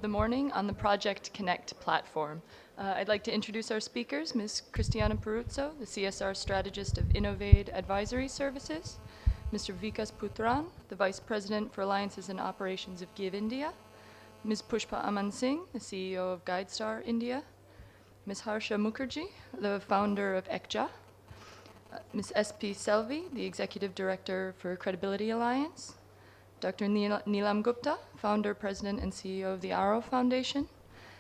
the morning on the Project Connect platform. I'd like to introduce our speakers, Ms. Cristiana Peruzzo, the CSR strategist of Innovate Advisory Services, Mr. Vikas Putran, the Vice President for Alliances and Operations of Give India, Ms. Pushpa Aman Singh, the CEO of GuideStar India, Ms. Harsha Mukherjee, the founder of ECJA, Ms. S.P. Selvi, the Executive Director for Credibility Alliance, Dr. Neelam Gupta, founder, president, and CEO of the Arrow Foundation,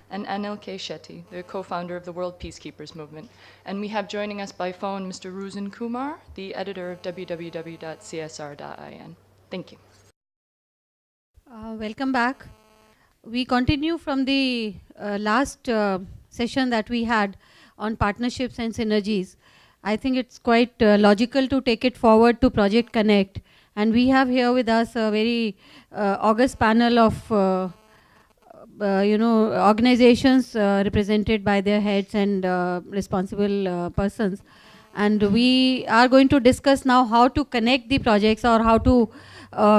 and Anil K. Shetty, the co-founder of the World Peacekeepers Movement. And we have joining us by phone Mr. Ruzan Kumar, the editor of www.csr.in. Thank you. Welcome back. We continue from the last session that we had on partnerships and synergies. I think it's quite logical to take it forward to Project Connect. And we have here with us a very august panel of organizations represented by their heads and responsible persons. And we are going to discuss now how to connect the projects or how to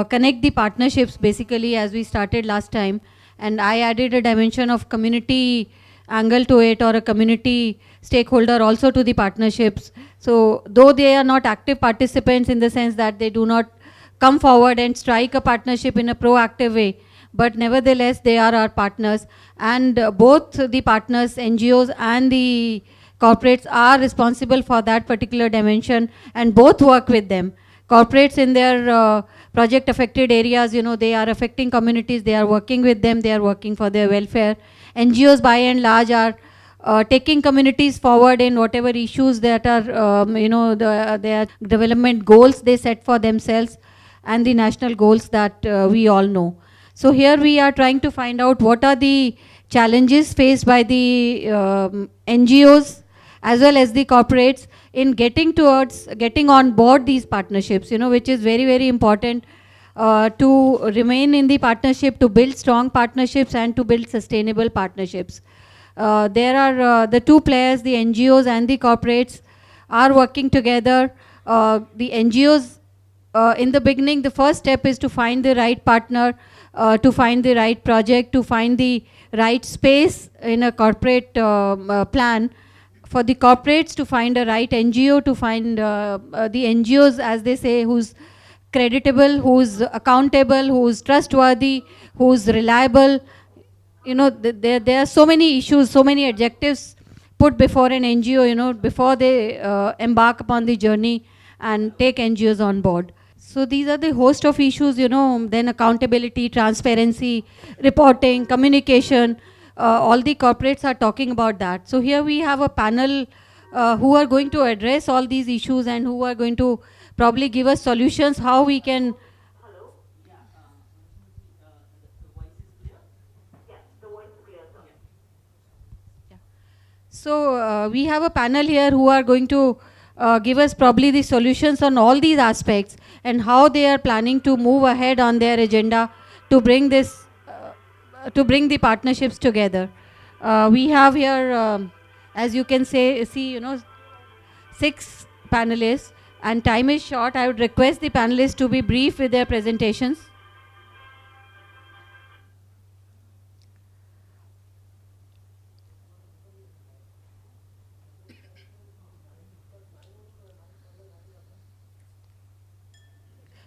connect the partnerships, basically, as we started last time. And I added a dimension of community angle to it, or a community stakeholder also to the partnerships. So though they are not active participants in the sense that they do not come forward and strike a partnership in a proactive way, but nevertheless they are our partners, and both the partners, NGOs and the corporates, are responsible for that particular dimension, and both work with them. Corporates in their project affected areas, they are affecting communities, they are working with them, they are working for their welfare. NGOs by and large are taking communities forward in whatever issues that are, their development goals they set for themselves, and the national goals that we all know. So here we are trying to find out what are the challenges faced by the NGOs as well as the corporates in getting on board these partnerships, which is very, very important to remain in the partnership, to build strong partnerships and to build sustainable partnerships. There are the two players, the NGOs and the corporates, are working together. The NGOs, in the beginning, the first step is to find the right partner, to find the right project, to find the right space in a corporate plan. For the corporates to find a right NGO, to find the NGOs, as they say, who's creditable, who's accountable, who's trustworthy, who's reliable. There are so many issues, so many adjectives put before an NGO, before they embark upon the journey and take NGOs on board. So these are the host of issues, then accountability, transparency, reporting, communication. All the corporates are talking about that. So here we have a panel who are going to address all these issues and who are going to probably give us solutions how we can. Hello? Yeah, the voice is clear? Yeah, the voice is clear, sir. Yeah. So we have a panel here who are going to give us probably the solutions on all these aspects and how they are planning to move ahead on their agenda to bring this, to bring the partnerships together. We have here, as you can see, 6 panelists, and time is short. I would request the panelists to be brief with their presentations.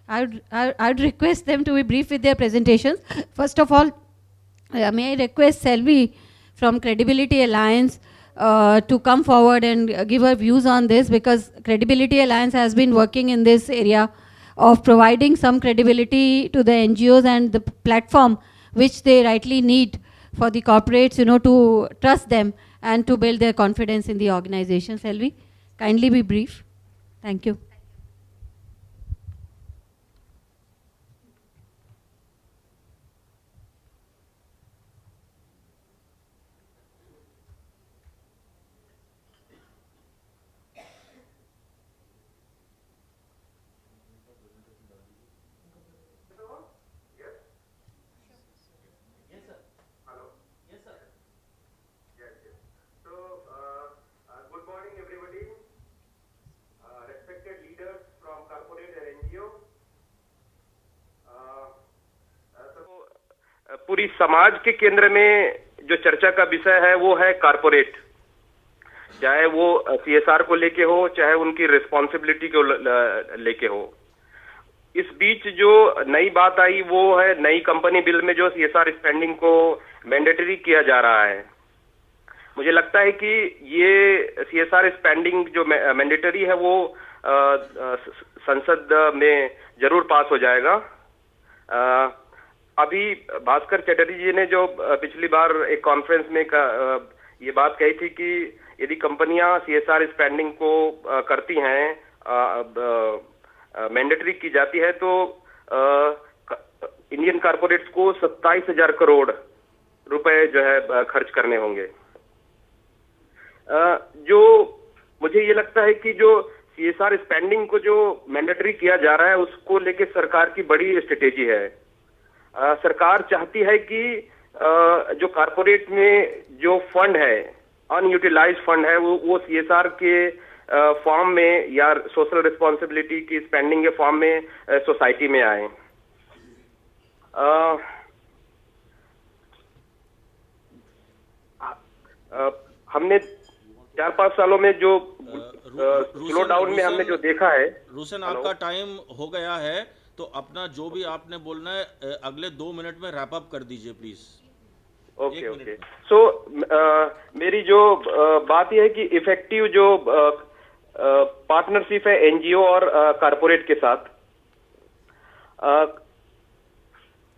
I would request them to be brief with their presentations. First of all, may I request Selvi from Credibility Alliance to come forward and give her views on this, because Credibility Alliance has been working in this area of providing some credibility to the NGOs and the platform which they rightly need for the corporates, to trust them and to build their confidence in the organization. Selvi, kindly be brief. Thank you. Good morning, everybody. Respected पूरी समाज के केंद्र में जो चर्चा का विषय है वो है कारपोरेट, चाहे वो CSR को लेके हो, चाहे उनकी रिस्पॉन्सिबिलिटी को लेके हो। इस बीच जो नई बात आई वो है नई कंपनी बिल में जो CSR स्पेंडिंग को मैंडेटरी किया जा रहा है। मुझे लगता है कि ये CSR स्पेंडिंग जो मैंडेटरी है वो संसद में जरूर पास हो जाएगा। अभी भास्कर चटर्जी जी ने जो पिछली बार एक कॉन्फ्रेंस में ये बात कही थी कि यदि कंपनियां CSR स्पेंडिंग को करती हैं, मैंडेटरी की जाती है, तो इंडियन कारपोरेट्स को 27,000 करोड़ रुपए जो है खर्च करने होंगे। जो मुझे ये लगता है कि जो CSR स्पेंडिंग को जो मैंडेटरी किया जा रहा है उसको लेके सरकार की बड़ी स्ट्रेटेजी है। सरकार चाहती है कि जो कारपोरेट में जो फंड है, अनयूटिलाइज फंड है, वो CSR के फॉर्म में या सोशल रिस्पॉन्सिबिलिटी की स्पेंडिंग के फॉर्म में सोसाइटी में आए। हमने 4-5 सालों में जो स्लो डाउन में हमने जो देखा है। रोशन, आपका टाइम हो गया है, तो अपना जो भी आपने बोलना है अगले 2 मिनट में रैप अप कर दीजिए प्लीज। ओके। सो मेरी जो बात यह है कि इफेक्टिव जो पार्टनरशिप है NGO और कारपोरेट के साथ।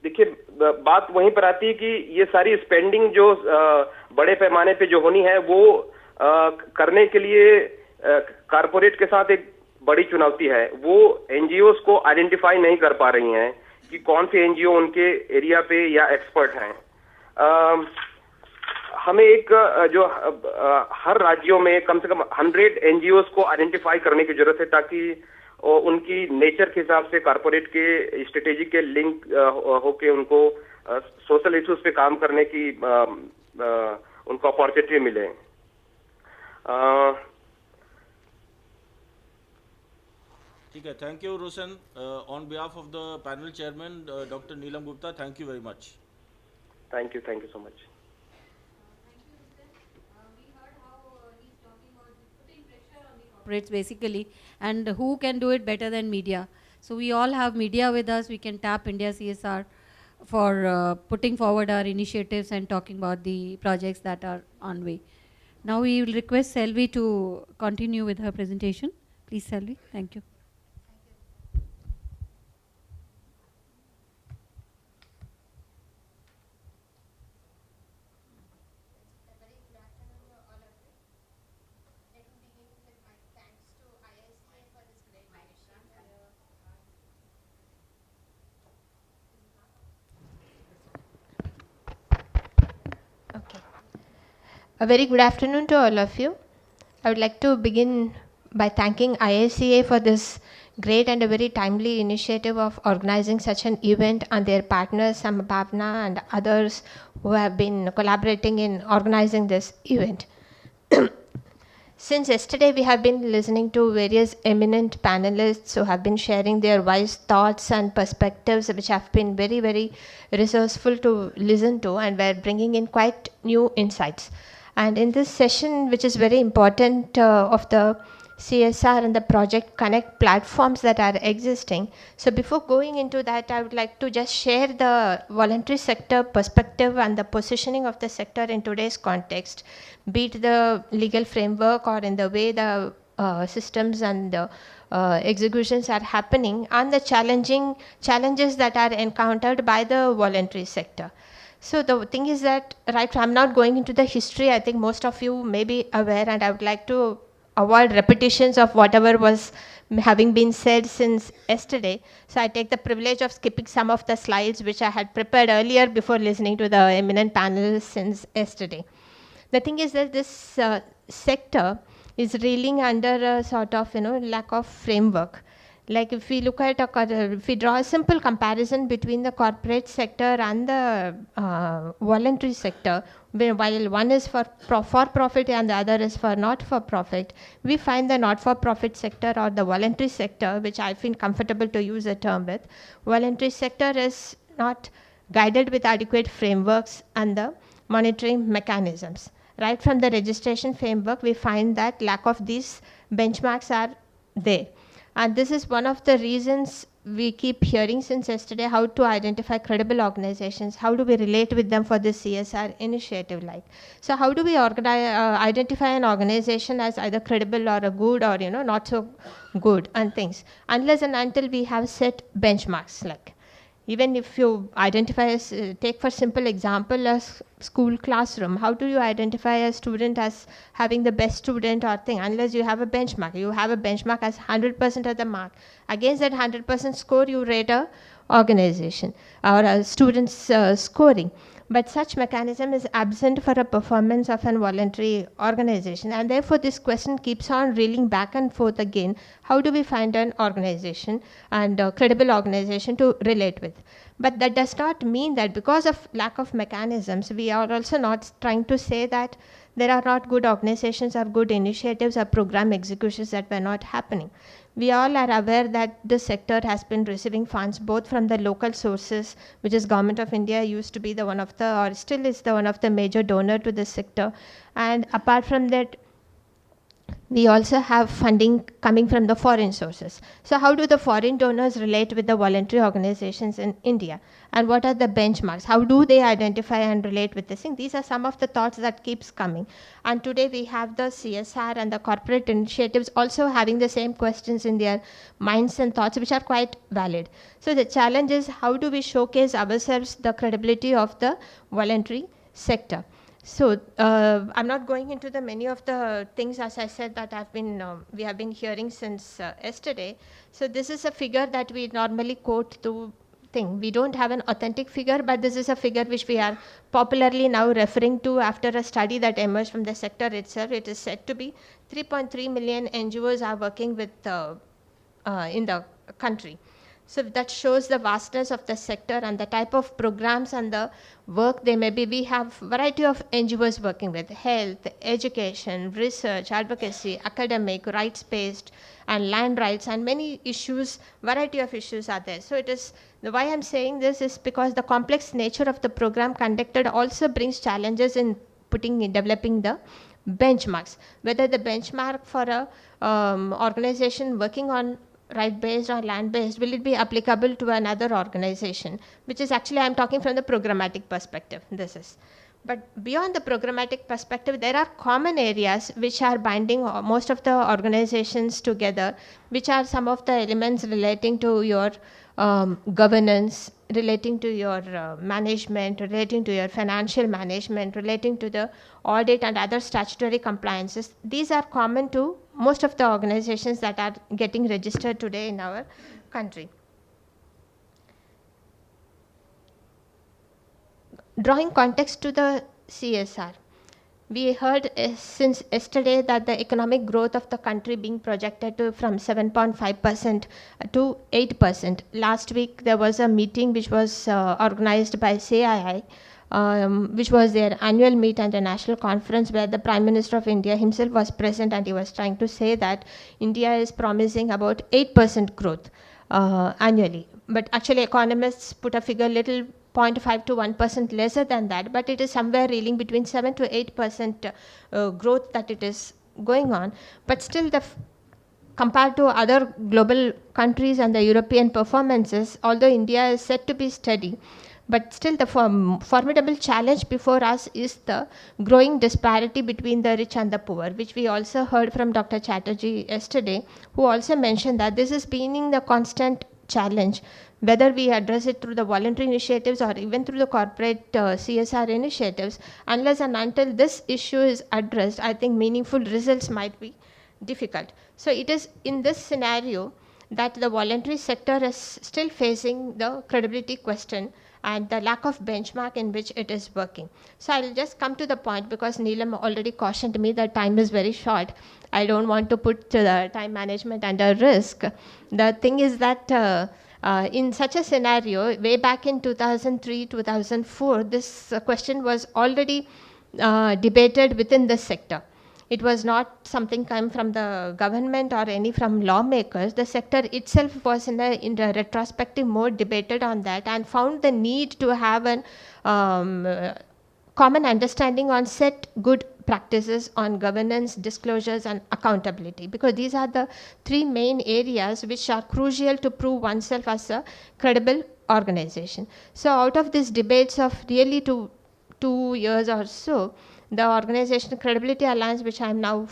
देखिए, बात वहीं पर आती है कि ये सारी स्पेंडिंग जो बड़े पैमाने पे जो होनी है वो करने के लिए कारपोरेट के साथ एक बड़ी चुनौती है। वो NGOs को आइडेंटिफाई नहीं कर पा रही हैं कि कौन सी NGO उनके एरिया पे या एक्सपर्ट हैं। हमें एक जो हर राज्यों में कम से कम 100 NGOs को आइडेंटिफाई करने की जरूरत है, ताकि उनकी नेचर के हिसाब से कारपोरेट के स्ट्रेटेजी के लिंक होके उनको सोशल इश्यूज पे काम करने की उनको अपॉर्चुनिटी मिले। ठीक है, thank you Roshan. On behalf of the panel chairman doctor Neelam Gupta, thank you very much. Thank you so much. Corporates basically, and who can do it better than media? So we all have media with us. We can tap India CSR for putting forward our initiatives and talking about the projects that are on way. Now we will request Selvi to continue with her presentation. Please, Selvi. Thank you. A very good afternoon to all of you. I would like to begin by thanking IICA for this great and a very timely initiative of organizing such an event, and their partners Samabhavna and others who have been collaborating in organizing this event. Since yesterday we have been listening to various eminent panelists who have been sharing their wise thoughts and perspectives, which have been very, very resourceful to listen to, and were bringing in quite new insights. And in this session, which is very important of the CSR and the Project Connect platforms that are existing. So before going into that, I would like to just share the voluntary sector perspective and the positioning of the sector in today's context, be it the legal framework or in the way the systems and the executions are happening, and the challenges that are encountered by the voluntary sector. So the thing is that, right, I'm not going into the history. I think most of you may be aware, and I would like to avoid repetitions of whatever was having been said since yesterday. So I take the privilege of skipping some of the slides which I had prepared earlier before listening to the eminent panelists since yesterday. The thing is that this sector is reeling under a sort of, lack of framework. Like if we look at, if we draw a simple comparison between the corporate sector and the voluntary sector, while one is for profit and the other is for not for profit, we find the not for profit sector or the voluntary sector, which I feel comfortable to use a term with, voluntary sector is not guided with adequate frameworks and the monitoring mechanisms. Right from the registration framework, we find that lack of these benchmarks are there. And this is one of the reasons we keep hearing since yesterday, how to identify credible organizations, how do we relate with them for this CSR initiative like. So how do we identify an organization as either credible or a good or not so good and things, unless and until we have set benchmarks like. Even if you identify as, take for simple example, a school classroom, how do you identify a student as having the best student or thing, unless you have a benchmark. You have a benchmark as 100% of the mark. Against that 100% score, you rate a organization or a student's scoring. But such mechanism is absent for a performance of an voluntary organization. And therefore, this question keeps on reeling back and forth again. How do we find an organization and a credible organization to relate with? But that does not mean that because of lack of mechanisms, we are also not trying to say that there are not good organizations or good initiatives or program executions that were not happening. We all are aware that this sector has been receiving funds both from the local sources, which is Government of India used to be the one of the, or still is the one of the major donor to this sector. And apart from that, we also have funding coming from the foreign sources. So how do the foreign donors relate with the voluntary organizations in India? And what are the benchmarks? How do they identify and relate with this thing? These are some of the thoughts that keeps coming. And today we have the CSR and the corporate initiatives also having the same questions in their minds and thoughts, which are quite valid. So the challenge is, how do we showcase ourselves the credibility of the voluntary sector? So I'm not going into the many of the things, as I said, that we have been hearing since yesterday. So this is a figure that we normally quote to thing. We don't have an authentic figure, but this is a figure which we are popularly now referring to after a study that emerged from the sector itself. It is said to be 3.3 million NGOs are working with in the country. So that shows the vastness of the sector and the type of programs and the work they may be. We have variety of NGOs working with health, education, research, advocacy, academic, rights-based, and land rights, and many issues, variety of issues are there. So it is, why I'm saying this is because the complex nature of the program conducted also brings challenges in developing the benchmarks. Whether the benchmark for a organization working on right-based or land-based, will it be applicable to another organization? Which is actually, I'm talking from the programmatic perspective, this is. But beyond the programmatic perspective, there are common areas which are binding most of the organizations together, which are some of the elements relating to your governance, relating to your management, relating to your financial management, relating to the audit and other statutory compliances. These are common to most of the organizations that are getting registered today in our country. Drawing context to the CSR, we heard since yesterday that the economic growth of the country being projected to from 7.5% to 8%. Last week there was a meeting which was organized by CII, which was their annual meet and a national conference where the Prime Minister of India himself was present, and he was trying to say that India is promising about 8% growth annually. But actually economists put a figure little 0.5 to 1% lesser than that, but it is somewhere reeling between 7 to 8% growth that it is going on. But still, compared to other global countries and the European performances, although India is said to be steady, but still the formidable challenge before us is the growing disparity between the rich and the poor, which we also heard from Dr. Chatterjee yesterday, who also mentioned that this is being the constant challenge, whether we address it through the voluntary initiatives or even through the corporate CSR initiatives. Unless and until this issue is addressed, I think meaningful results might be difficult. So it is in this scenario that the voluntary sector is still facing the credibility question and the lack of benchmark in which it is working. So I'll just come to the point, because Neelam already cautioned me that time is very short. I don't want to put the time management under risk. The thing is that in such a scenario, way back in 2003, 2004, this question was already debated within the sector. It was not something come from the government or any from lawmakers. The sector itself was in a retrospective mode, debated on that, and found the need to have an common understanding on set good practices on governance, disclosures, and accountability, because these are the three main areas which are crucial to prove oneself as a credible organization. So out of these debates of really 2 years or so, the Organization Credibility Alliance, which I am now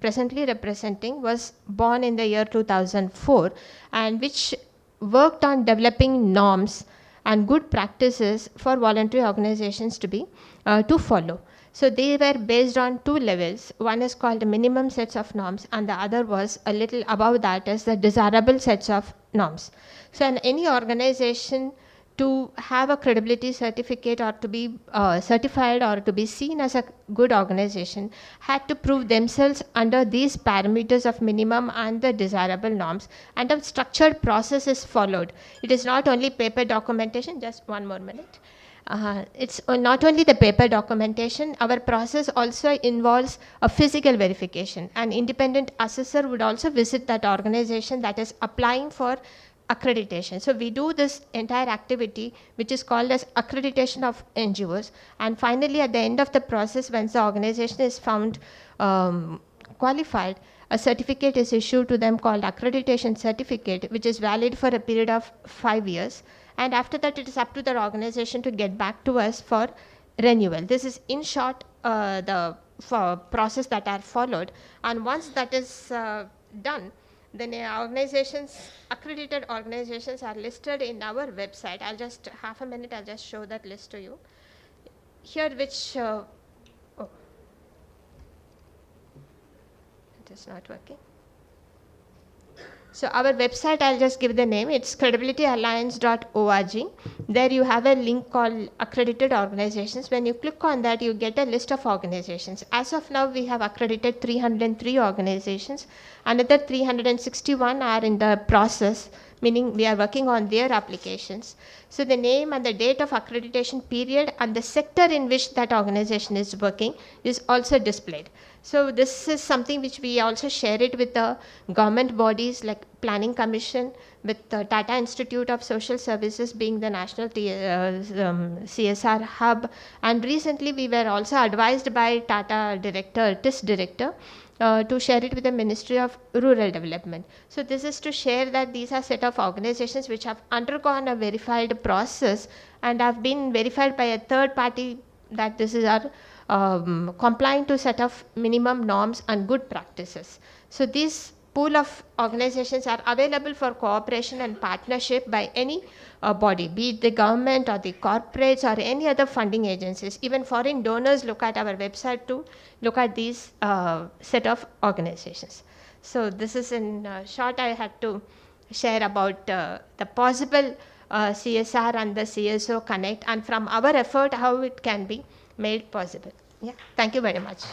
presently representing, was born in the year 2004, and which worked on developing norms and good practices for voluntary organizations to follow. So they were based on 2 levels. One is called minimum sets of norms, and the other was a little above that is the desirable sets of norms. So in any organization, to have a credibility certificate or to be certified or to be seen as a good organization, had to prove themselves under these parameters of minimum and the desirable norms, and a structured process is followed. It is not only paper documentation, just one more minute. It's not only the paper documentation, our process also involves a physical verification. An independent assessor would also visit that organization that is applying for accreditation. So we do this entire activity, which is called as accreditation of NGOs. And finally, at the end of the process, once the organization is found qualified, a certificate is issued to them called accreditation certificate, which is valid for a period of 5 years. And after that, it is up to the organization to get back to us for renewal. This is, in short, the process that are followed. And once that is done, then accredited organizations are listed in our website. I'll just, half a minute, I'll just show that list to you. Here, which, it is not working. So our website, I'll just give the name. It's credibilityalliance.org. There you have a link called accredited organizations. When you click on that, you get a list of organizations. As of now, we have accredited 303 organizations. Another 361 are in the process, meaning we are working on their applications. So the name and the date of accreditation period and the sector in which that organization is working is also displayed. So this is something which we also share it with the government bodies like Planning Commission, with the Tata Institute of Social Services being the national CSR hub. And recently we were also advised by Tata director, TIS director, to share it with the Ministry of Rural Development. So this is to share that these are set of organizations which have undergone a verified process and have been verified by a third party that this is our compliant to set of minimum norms and good practices. So this pool of organizations are available for cooperation and partnership by any body, be it the government or the corporates or any other funding agencies. Even foreign donors look at our website to look at these set of organizations. So this is in short, I had to share about the possible CSR and the CSO connect, and from our effort how it can be made possible. Yeah, thank you very much.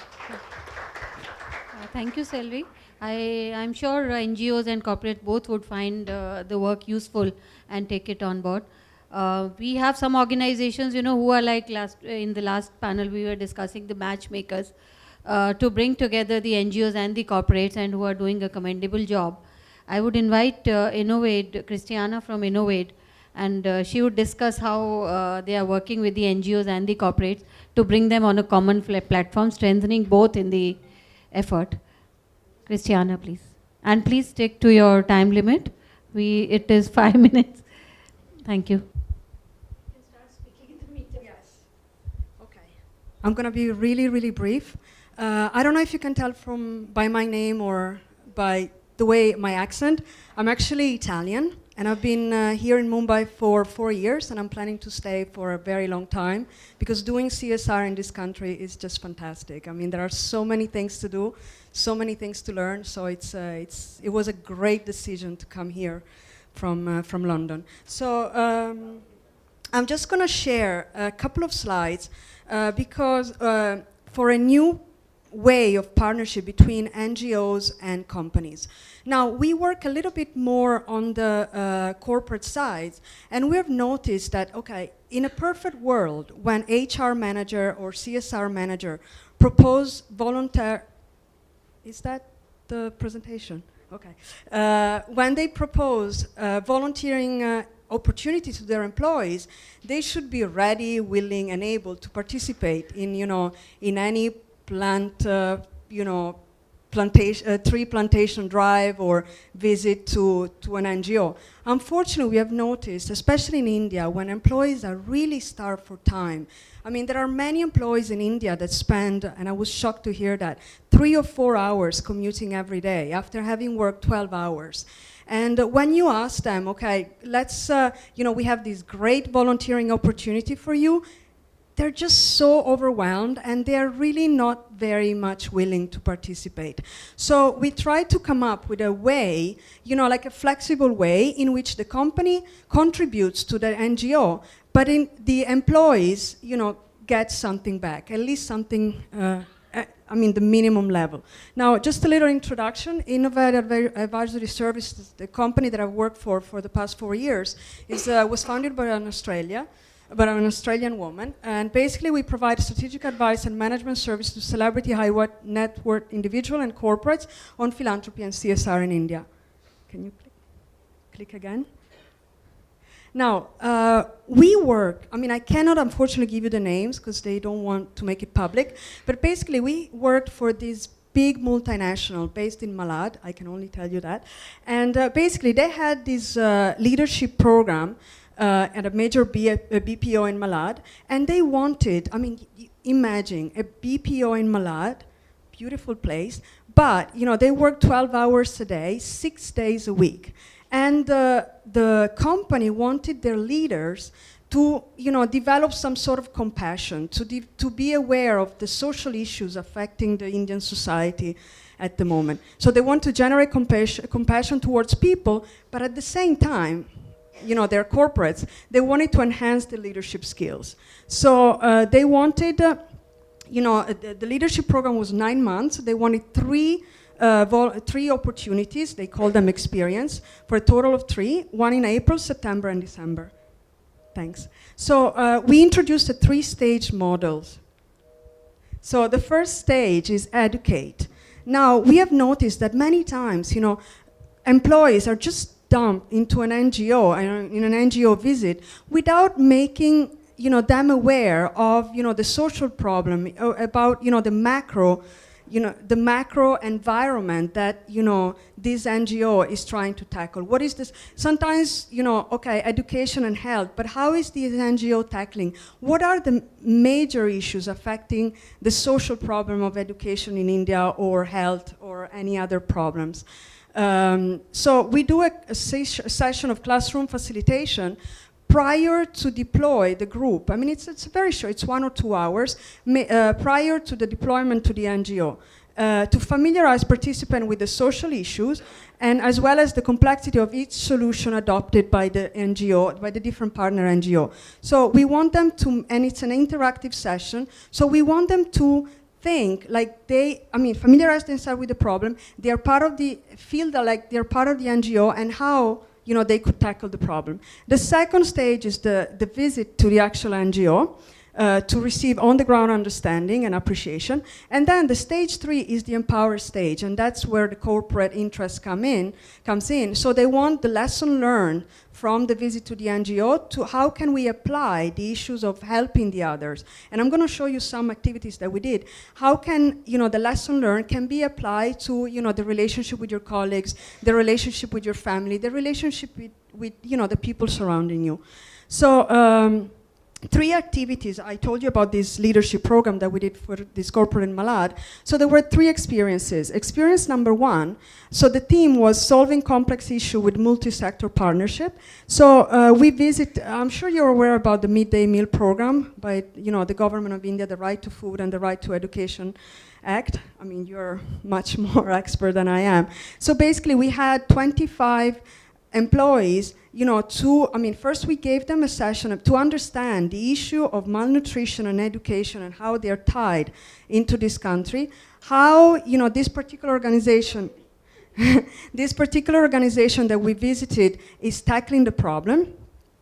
Thank you, Selvi. I'm sure NGOs and corporate both would find the work useful and take it on board. We have some organizations, who are like in the last panel we were discussing the matchmakers to bring together the NGOs and the corporates, and who are doing a commendable job. I would invite Innovate, Christiana from Innovate, and she would discuss how they are working with the NGOs and the corporates to bring them on a common platform, strengthening both in the effort. Christiana, please. And please stick to your time limit. It is 5 minutes. Thank you. You can start speaking in the meeting. Yes. Okay. I'm going to be really, really brief. I don't know if you can tell by my name or by the way my accent. I'm actually Italian, and I've been here in Mumbai for 4 years, and I'm planning to stay for a very long time, because doing CSR in this country is just fantastic. I mean, there are so many things to do, so many things to learn, so it was a great decision to come here from London. So I'm just going to share a couple of slides because for a new way of partnership between NGOs and companies. Now, we work a little bit more on the corporate side, and we've noticed that, okay, in a perfect world, when HR manager or CSR manager propose Is that the presentation? Okay. When they propose volunteering opportunity to their employees, they should be ready, willing, and able to participate in, in any plant, tree plantation drive or visit to an NGO. Unfortunately, we have noticed, especially in India, when employees are really starved for time. I mean, there are many employees in India that spend, and I was shocked to hear that, 3 or 4 hours commuting every day after having worked 12 hours. And when you ask them, okay, let's, we have this great volunteering opportunity for you, they're just so overwhelmed and they're really not very much willing to participate. So we try to come up with a way, like a flexible way in which the company contributes to the NGO, but the employees, get something back, at least something, the minimum level. Now, just a little introduction. Innovate Advisory Services, the company that I've worked for the past 4 years, was founded by an Australian woman, and basically we provide strategic advice and management service to celebrity high net worth individual and corporates on philanthropy and CSR in India. Can you click again? Now, we work, I cannot unfortunately give you the names because they don't want to make it public, but basically we worked for this big multinational based in Malad, I can only tell you that, and basically they had this leadership program at a major BPO in Malad, and they wanted, imagine a BPO in Malad, beautiful place, but they work 12 hours a day, 6 days a week. And the company wanted their leaders to develop some sort of compassion, to be aware of the social issues affecting the Indian society at the moment. So they want to generate compassion towards people, but at the same time, they're corporates, they wanted to enhance the leadership skills. So they wanted, the leadership program was 9 months. They wanted three opportunities, they call them experience, for a total of 3, one in April, September, and December. Thanks. So we introduced a 3-stage model. So the first stage is educate. Now, we have noticed that many times, employees are just dumped into an NGO, in an NGO visit, without making them aware of the social problem, about the macro environment that this NGO is trying to tackle. What is this? Sometimes okay, education and health, but how is this NGO tackling? What are the major issues affecting the social problem of education in India, or health, or any other problems? So we do a session of classroom facilitation prior to deploy the group. It's very short, it's 1 or 2 hours, prior to the deployment to the NGO, to familiarize participants with the social issues, and as well as the complexity of each solution adopted by the NGO, by the different partner NGO. So we want them to, and it's an interactive session, so we want them to think like familiarize themselves with the problem, they are part of feel like they're part of the NGO, and how they could tackle the problem. The second stage is the visit to the actual NGO to receive on-the-ground understanding and appreciation. And then the stage 3 is the empower stage, and that's where the corporate interest comes in. So they want the lesson learned from the visit to the NGO to how can we apply the issues of helping the others. And I'm going to show you some activities that we did. How can the lesson learned can be applied to the relationship with your colleagues, the relationship with your family, the relationship with the people surrounding you. So 3 activities. I told you about this leadership program that we did for this corporate in Malad. So there were 3 experiences. Experience number 1, so the theme was solving complex issue with multi-sector partnership. So we visit, I'm sure you're aware about the midday meal program by the government of India, the Right to Food and the Right to Education Act. You're much more expert than I am. So basically we had 25 employees, first we gave them a session to understand the issue of malnutrition and education and how they're tied into this country, how, this particular organization, this particular organization that we visited is tackling the problem.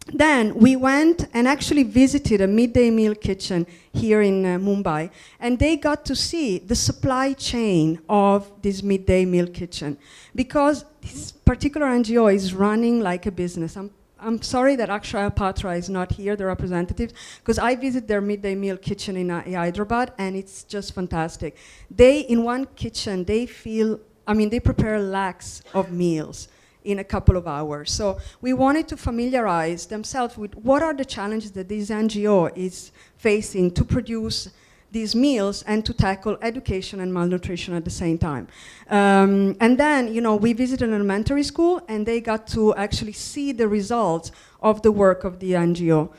then we went and actually visited a midday meal kitchen here in Mumbai, and they got to see the supply chain of this midday meal kitchen, because this particular NGO is running like a business. I'm sorry that Akshaya Patra is not here, the representative, because I visit their midday meal kitchen in Hyderabad, and it's just fantastic. They, in one kitchen, they prepare lakhs of meals in a couple of hours. So we wanted to familiarize themselves with what are the challenges that this NGO is facing to produce these meals and to tackle education and malnutrition at the same time. And then, we visited an elementary school, and they got to actually see the results of the work of the NGO.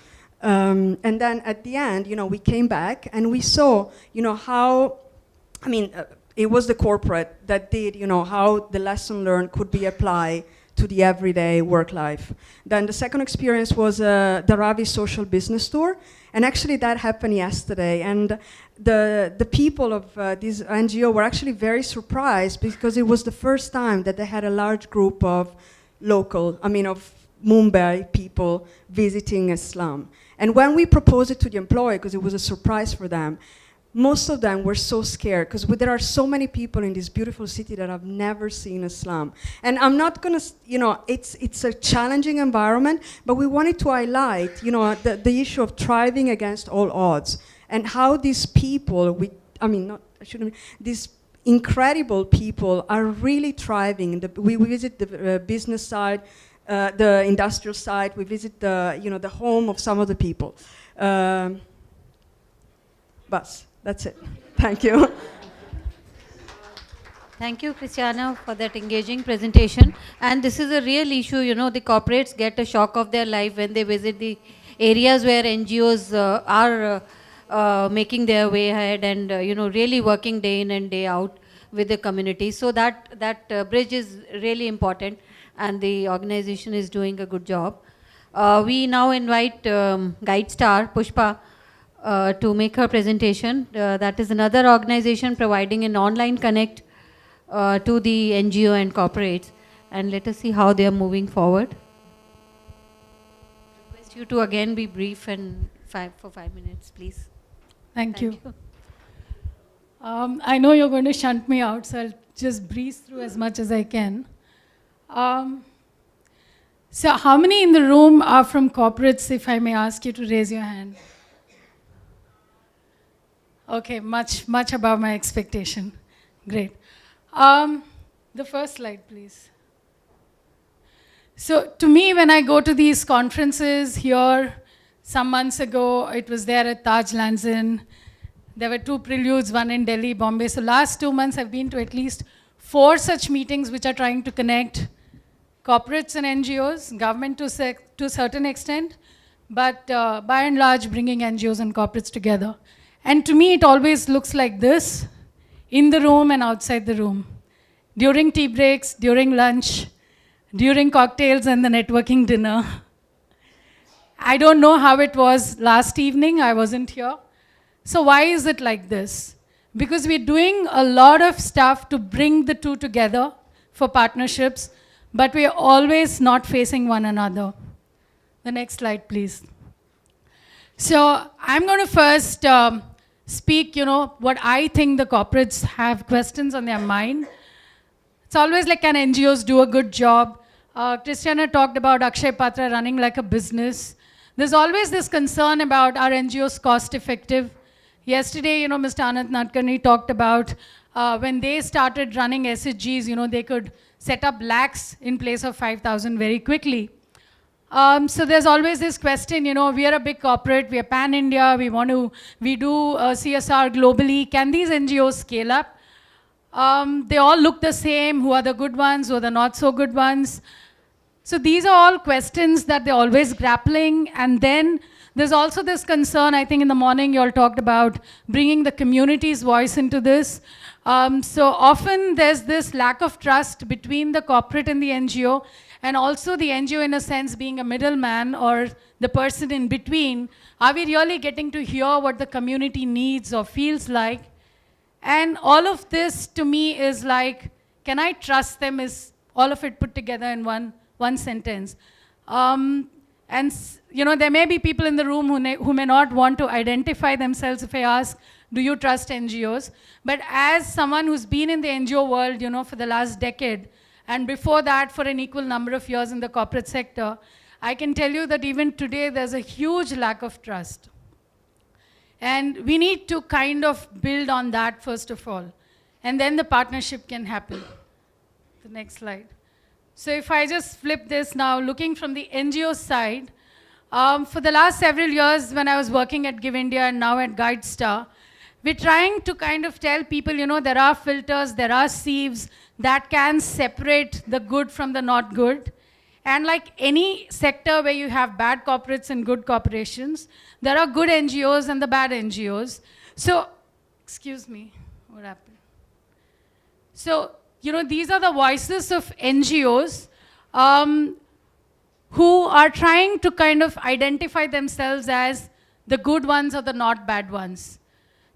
And then at the end, we came back and we saw, how, it was the corporate that did, how the lesson learned could be applied to the everyday work life. Then the second experience was the Ravi Social Business Tour, and actually that happened yesterday. And the people of this NGO were actually very surprised, because it was the first time that they had a large group of of Mumbai people visiting a slum. And when we proposed it to the employer, because it was a surprise for them, most of them were so scared, because there are so many people in this beautiful city that have never seen a slum. And I'm not gonna, it's a challenging environment, but we wanted to highlight, the issue of thriving against all odds, and how these people, these incredible people are really thriving. We visit the business side, the industrial side. We visit the home of some of the people. Bas. That's it. Thank you. Thank you, Christiana, for that engaging presentation. And this is a real issue. The corporates get a shock of their life when they visit the areas where NGOs are making their way ahead and really working day in and day out with the community. So that bridge is really important, and the organization is doing a good job. We now invite Guide Star Pushpa to make her presentation. That is another organization providing an online connect to the NGO and corporates. And let us see how they are moving forward. Request you to again be brief and for 5 minutes, please. Thank you. I know you're going to shunt me out, so I'll just breeze through as much as I can. So how many in the room are from corporates, if I may ask you to raise your hand? Okay, much above my expectation. Great. The first slide, please. So to me, when I go to these conferences here, some months ago, it was there at Taj Lands End. There were 2 preludes, one in Delhi, Bombay. So last 2 months, I've been to at least 4 such meetings which are trying to connect corporates and NGOs, government to a certain extent, but by and large, bringing NGOs and corporates together. And to me, it always looks like this, in the room and outside the room. During tea breaks, during lunch, during cocktails and the networking dinner. I don't know how it was last evening, I wasn't here. So why is it like this? Because we're doing a lot of stuff to bring the two together for partnerships, but we're always not facing one another. The next slide, please. So I'm going to first speak, what I think the corporates have questions on their mind. It's always like, can NGOs do a good job? Christiana talked about Akshay Patra running like a business. There's always this concern about, are NGOs cost effective? Yesterday, Mr. Anant Nadkarni talked about when they started running SHGs, they could set up lakhs in place of 5,000 very quickly. So there's always this question, we are a big corporate, we are pan-India, we do CSR globally. Can these NGOs scale up? They all look the same. Who are the good ones? Who are the not so good ones? So these are all questions that they're always grappling. And then there's also this concern, I think in the morning you all talked about bringing the community's voice into this. So often there's this lack of trust between the corporate and the NGO, and also the NGO in a sense being a middleman or the person in between. Are we really getting to hear what the community needs or feels like? And all of this to me is like, can I trust them? Is all of it put together in one sentence. And there may be people in the room who may not want to identify themselves if I ask, do you trust NGOs? But as someone who's been in the NGO world, for the last decade, and before that for an equal number of years in the corporate sector, I can tell you that even today there's a huge lack of trust. And we need to kind of build on that first of all. And then the partnership can happen. The next slide. So if I just flip this now, looking from the NGO side, for the last several years when I was working at Give India and now at GuideStar, we're trying to kind of tell people, there are filters, there are sieves that can separate the good from the not good. And like any sector where you have bad corporates and good corporations, there are good NGOs and the bad NGOs. So, excuse me, what happened? So, these are the voices of NGOs who are trying to kind of identify themselves as the good ones or the not bad ones.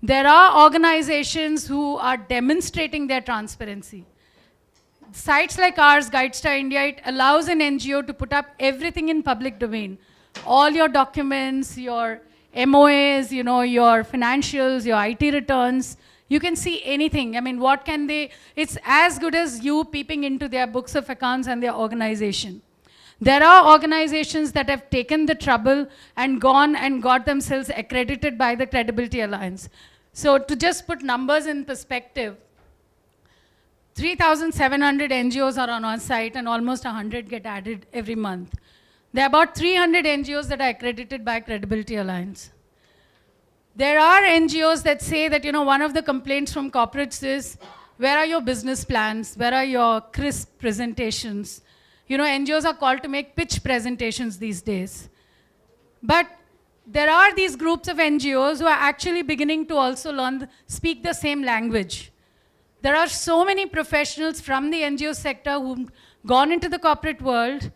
There are organizations who are demonstrating their transparency. Sites like ours, GuideStar India, it allows an NGO to put up everything in public domain. All your documents, your MOAs, your financials, your IT returns. You can see anything. I mean, it's as good as you peeping into their books of accounts and their organization. There are organizations that have taken the trouble and gone and got themselves accredited by the Credibility Alliance. So to just put numbers in perspective, 3,700 NGOs are on our site and almost 100 get added every month. There are about 300 NGOs that are accredited by Credibility Alliance. There are NGOs that say that, one of the complaints from corporates is, where are your business plans? Where are your crisp presentations? NGOs are called to make pitch presentations these days. But there are these groups of NGOs who are actually beginning to also speak the same language. There are so many professionals from the NGO sector who've gone into the corporate world.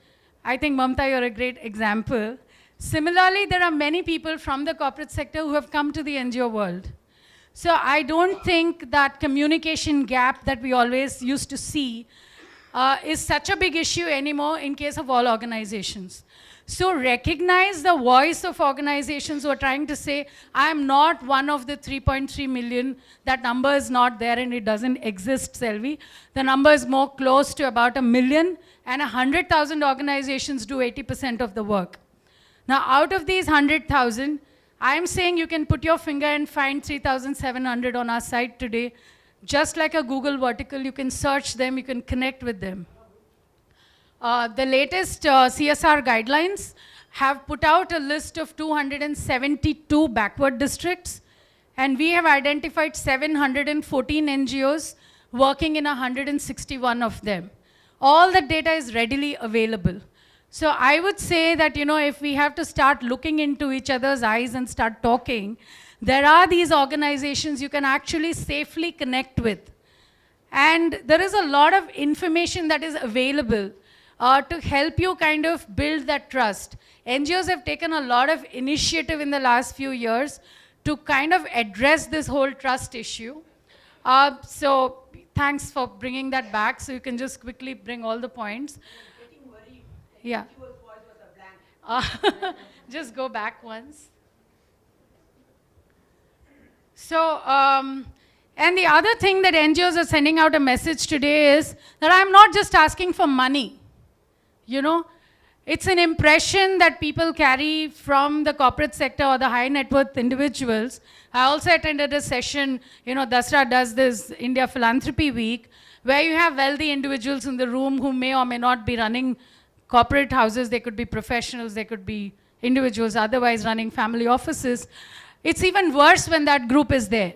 I think, Mamta, you're a great example. Similarly, there are many people from the corporate sector who have come to the NGO world. So I don't think that communication gap that we always used to see is such a big issue anymore in case of all organizations. So recognize the voice of organizations who are trying to say, I'm not one of the 3.3 million. That number is not there and it doesn't exist, Selvi. The number is more close to about 1 million, and 100,000 organizations do 80% of the work. Now, out of these 100,000, I'm saying you can put your finger and find 3,700 on our site today. Just like a Google vertical, you can search them, you can connect with them. The latest CSR guidelines have put out a list of 272 backward districts, and we have identified 714 NGOs working in 161 of them. All the data is readily available. So I would say that, if we have to start looking into each other's eyes and start talking, there are these organizations you can actually safely connect with. And there is a lot of information that is available to help you kind of build that trust. NGOs have taken a lot of initiative in the last few years to kind of address this whole trust issue. So thanks for bringing that back. So you can just quickly bring all the points. Yeah. Just go back once. So, and the other thing that NGOs are sending out a message today is that I'm not just asking for money. It's an impression that people carry from the corporate sector or the high net worth individuals. I also attended a session, Dasra does this India Philanthropy Week, where you have wealthy individuals in the room who may or may not be running corporate houses. They could be professionals, they could be individuals otherwise running family offices. It's even worse when that group is there.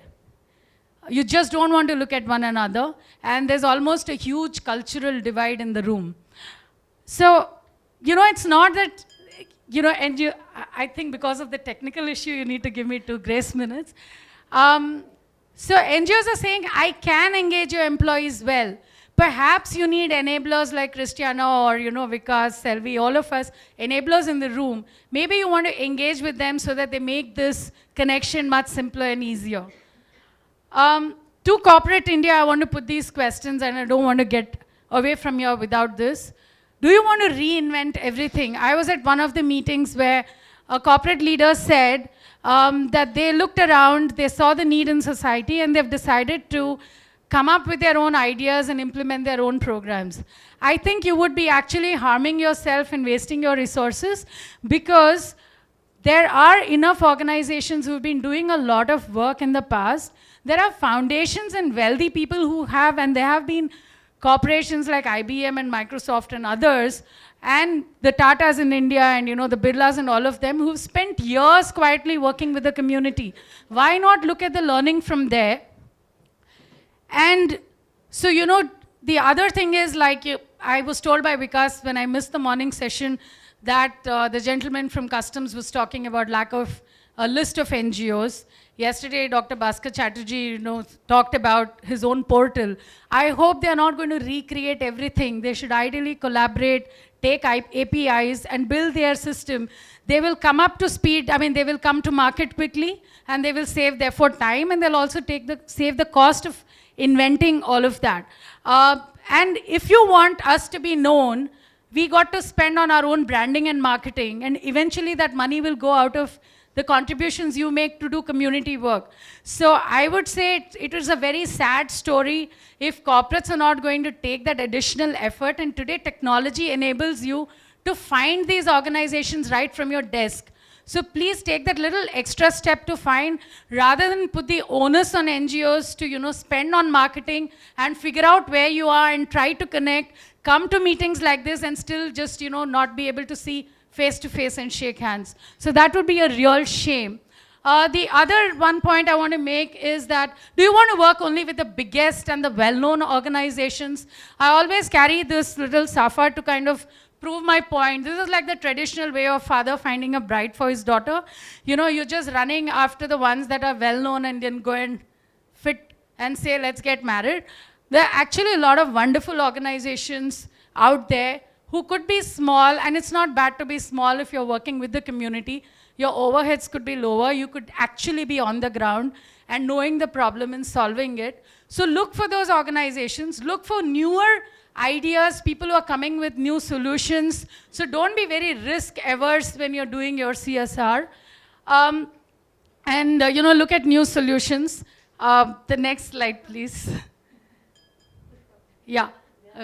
You just don't want to look at one another, and there's almost a huge cultural divide in the room. So, it's not that, I think because of the technical issue, you need to give me 2 grace minutes. So NGOs are saying, I can engage your employees well. Perhaps you need enablers like Christiana or, Vikas, Selvi, all of us, enablers in the room. Maybe you want to engage with them so that they make this connection much simpler and easier. To corporate India, I want to put these questions, and I don't want to get away from here without this. do you want to reinvent everything? I was at one of the meetings where a corporate leader said that they looked around, they saw the need in society, and they've decided to come up with their own ideas and implement their own programs. I think you would be actually harming yourself and wasting your resources, because there are enough organizations who've been doing a lot of work in the past. There are foundations and wealthy people who have, and there have been corporations like IBM and Microsoft and others, and the Tatas in India and the Birlas and all of them, who've spent years quietly working with the community. Why not look at the learning from there? And so, the other thing is, I was told by Vikas when I missed the morning session that the gentleman from Customs was talking about lack of a list of NGOs. Yesterday, Dr. Bhaskar Chatterjee, talked about his own portal. I hope they're not going to recreate everything. They should ideally collaborate, take APIs, and build their system. They will come up to speed. I mean, they will come to market quickly, and they will save therefore time, and they'll also save the cost of inventing all of that. And if you want us to be known, we got to spend on our own branding and marketing, and eventually that money will go out of the contributions you make to do community work. So I would say it is a very sad story if corporates are not going to take that additional effort, and today technology enables you to find these organizations right from your desk. So please take that little extra step to find, rather than put the onus on NGOs to spend on marketing and figure out where you are and try to connect, come to meetings like this and still just not be able to see face to face and shake hands. So that would be a real shame. The other one point I want to make is that, do you want to work only with the biggest and the well-known organizations? I always carry this little Safa to kind of prove my point. This is like the traditional way of father finding a bride for his daughter. You're just running after the ones that are well-known and then go and fit and say, let's get married. There are actually a lot of wonderful organizations out there who could be small, and it's not bad to be small if you're working with the community. Your overheads could be lower. You could actually be on the ground and knowing the problem and solving it. So look for those organizations. Look for newer ideas, people who are coming with new solutions. So don't be very risk averse when you're doing your CSR. Look at new solutions. The next slide, please. Yeah,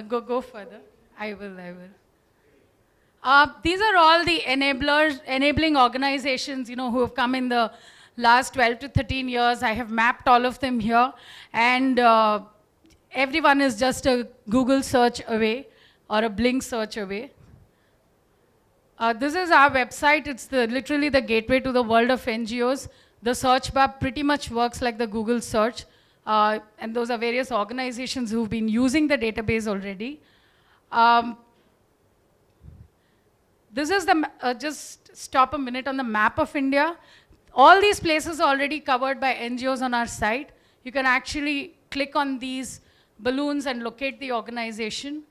go further. I will. These are all the enabling organizations, who have come in the last 12 to 13 years. I have mapped all of them here. And everyone is just a Google search away or a Blink search away. This is our website. It's literally the gateway to the world of NGOs. The search bar pretty much works like the Google search. And those are various organizations who've been using the database already. This is just stop a minute on the map of India. All these places are already covered by NGOs on our site. You can actually click on these balloons and locate the organization.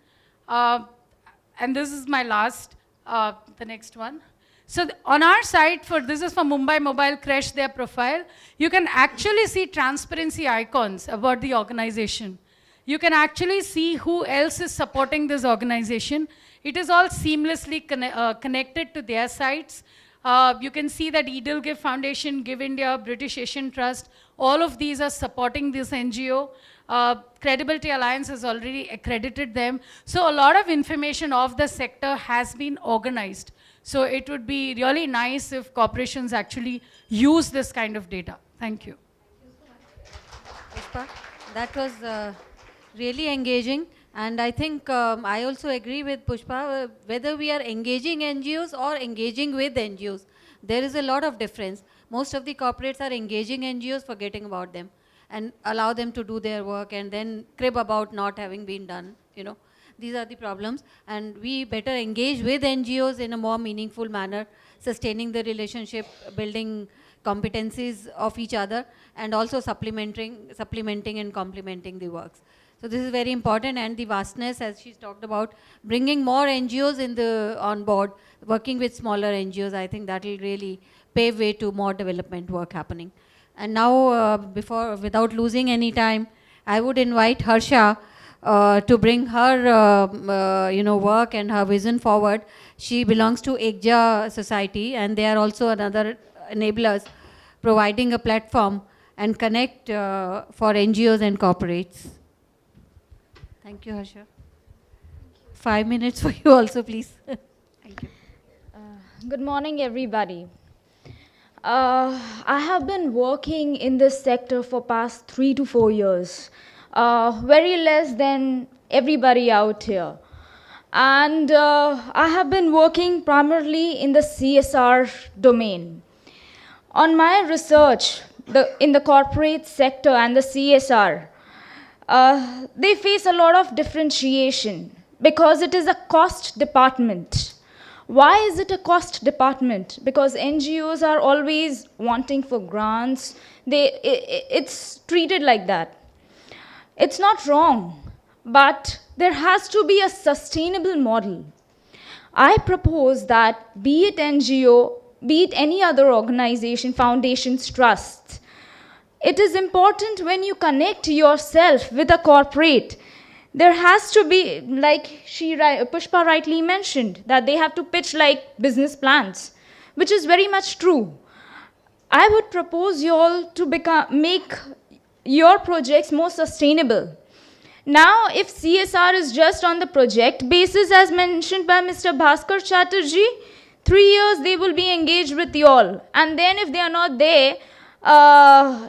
And this is my last, the next one. So on our site, this is for Mumbai Mobile Crash, their profile, you can actually see transparency icons about the organization. You can actually see who else is supporting this organization. It is all seamlessly connected to their sites. You can see that Edelgive Foundation, Give India, British Asian Trust, all of these are supporting this NGO. Credibility Alliance has already accredited them. So a lot of information of the sector has been organized. So it would be really nice if corporations actually use this kind of data. Thank you. Pushpa, that was really engaging. And I think I also agree with Pushpa, whether we are engaging NGOs or engaging with NGOs, there is a lot of difference. Most of the corporates are engaging NGOs, forgetting about them, and allow them to do their work and then crib about not having been done, These are the problems, and we better engage with NGOs in a more meaningful manner, sustaining the relationship, building competencies of each other, and also supplementing and complementing the works. So this is very important, and the vastness, as she's talked about, bringing more NGOs on board, working with smaller NGOs, I think that will really pave way to more development work happening. And now, without losing any time, I would invite Harsha to bring her work and her vision forward. She belongs to Ekja Society, and they are also another enablers, providing a platform and connect for NGOs and corporates. Thank you, Harsha. 5 minutes for you also, please. Thank you. Good morning, everybody. I have been working in this sector for past 3 to 4 years, very less than everybody out here. And I have been working primarily in the CSR domain. On my research in the corporate sector and the CSR, they face a lot of differentiation because it is a cost department. Why is it a cost department? Because NGOs are always wanting for grants. It's treated like that. It's not wrong, but there has to be a sustainable model. I propose that be it NGO, be it any other organization, foundations, trusts, it is important when you connect yourself with a corporate, there has to be, like Pushpa rightly mentioned, that they have to pitch like business plans, which is very much true. I would propose you all to make your projects more sustainable. Now, if CSR is just on the project basis, as mentioned by Mr. Bhaskar Chatterjee, 3 years they will be engaged with you all. And then if they are not there,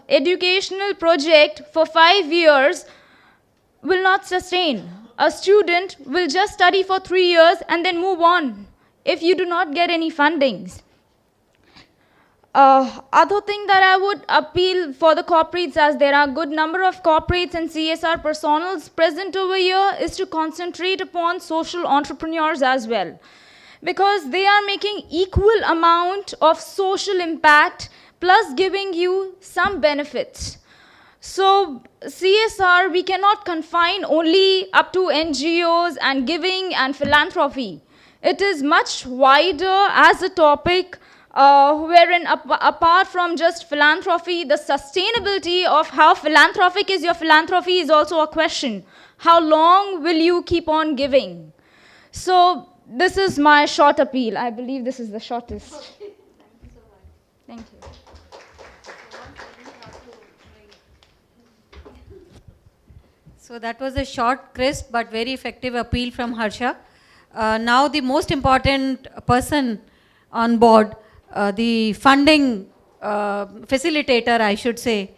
educational project for 5 years will not sustain. A student will just study for 3 years and then move on if you do not get any fundings. Other thing that I would appeal for the corporates, as there are a good number of corporates and CSR personals present over here, is to concentrate upon social entrepreneurs as well, because they are making equal amount of social impact plus giving you some benefits. So CSR, we cannot confine only up to NGOs and giving and philanthropy. It is much wider as a topic, wherein apart from just philanthropy, the sustainability of how philanthropic is your philanthropy is also a question. How long will you keep on giving? So this is my short appeal. I believe this is the shortest. Thank you so much. Thank you. So that was a short, crisp, but very effective appeal from Harsha. Now the most important person on board, the funding facilitator, I should say,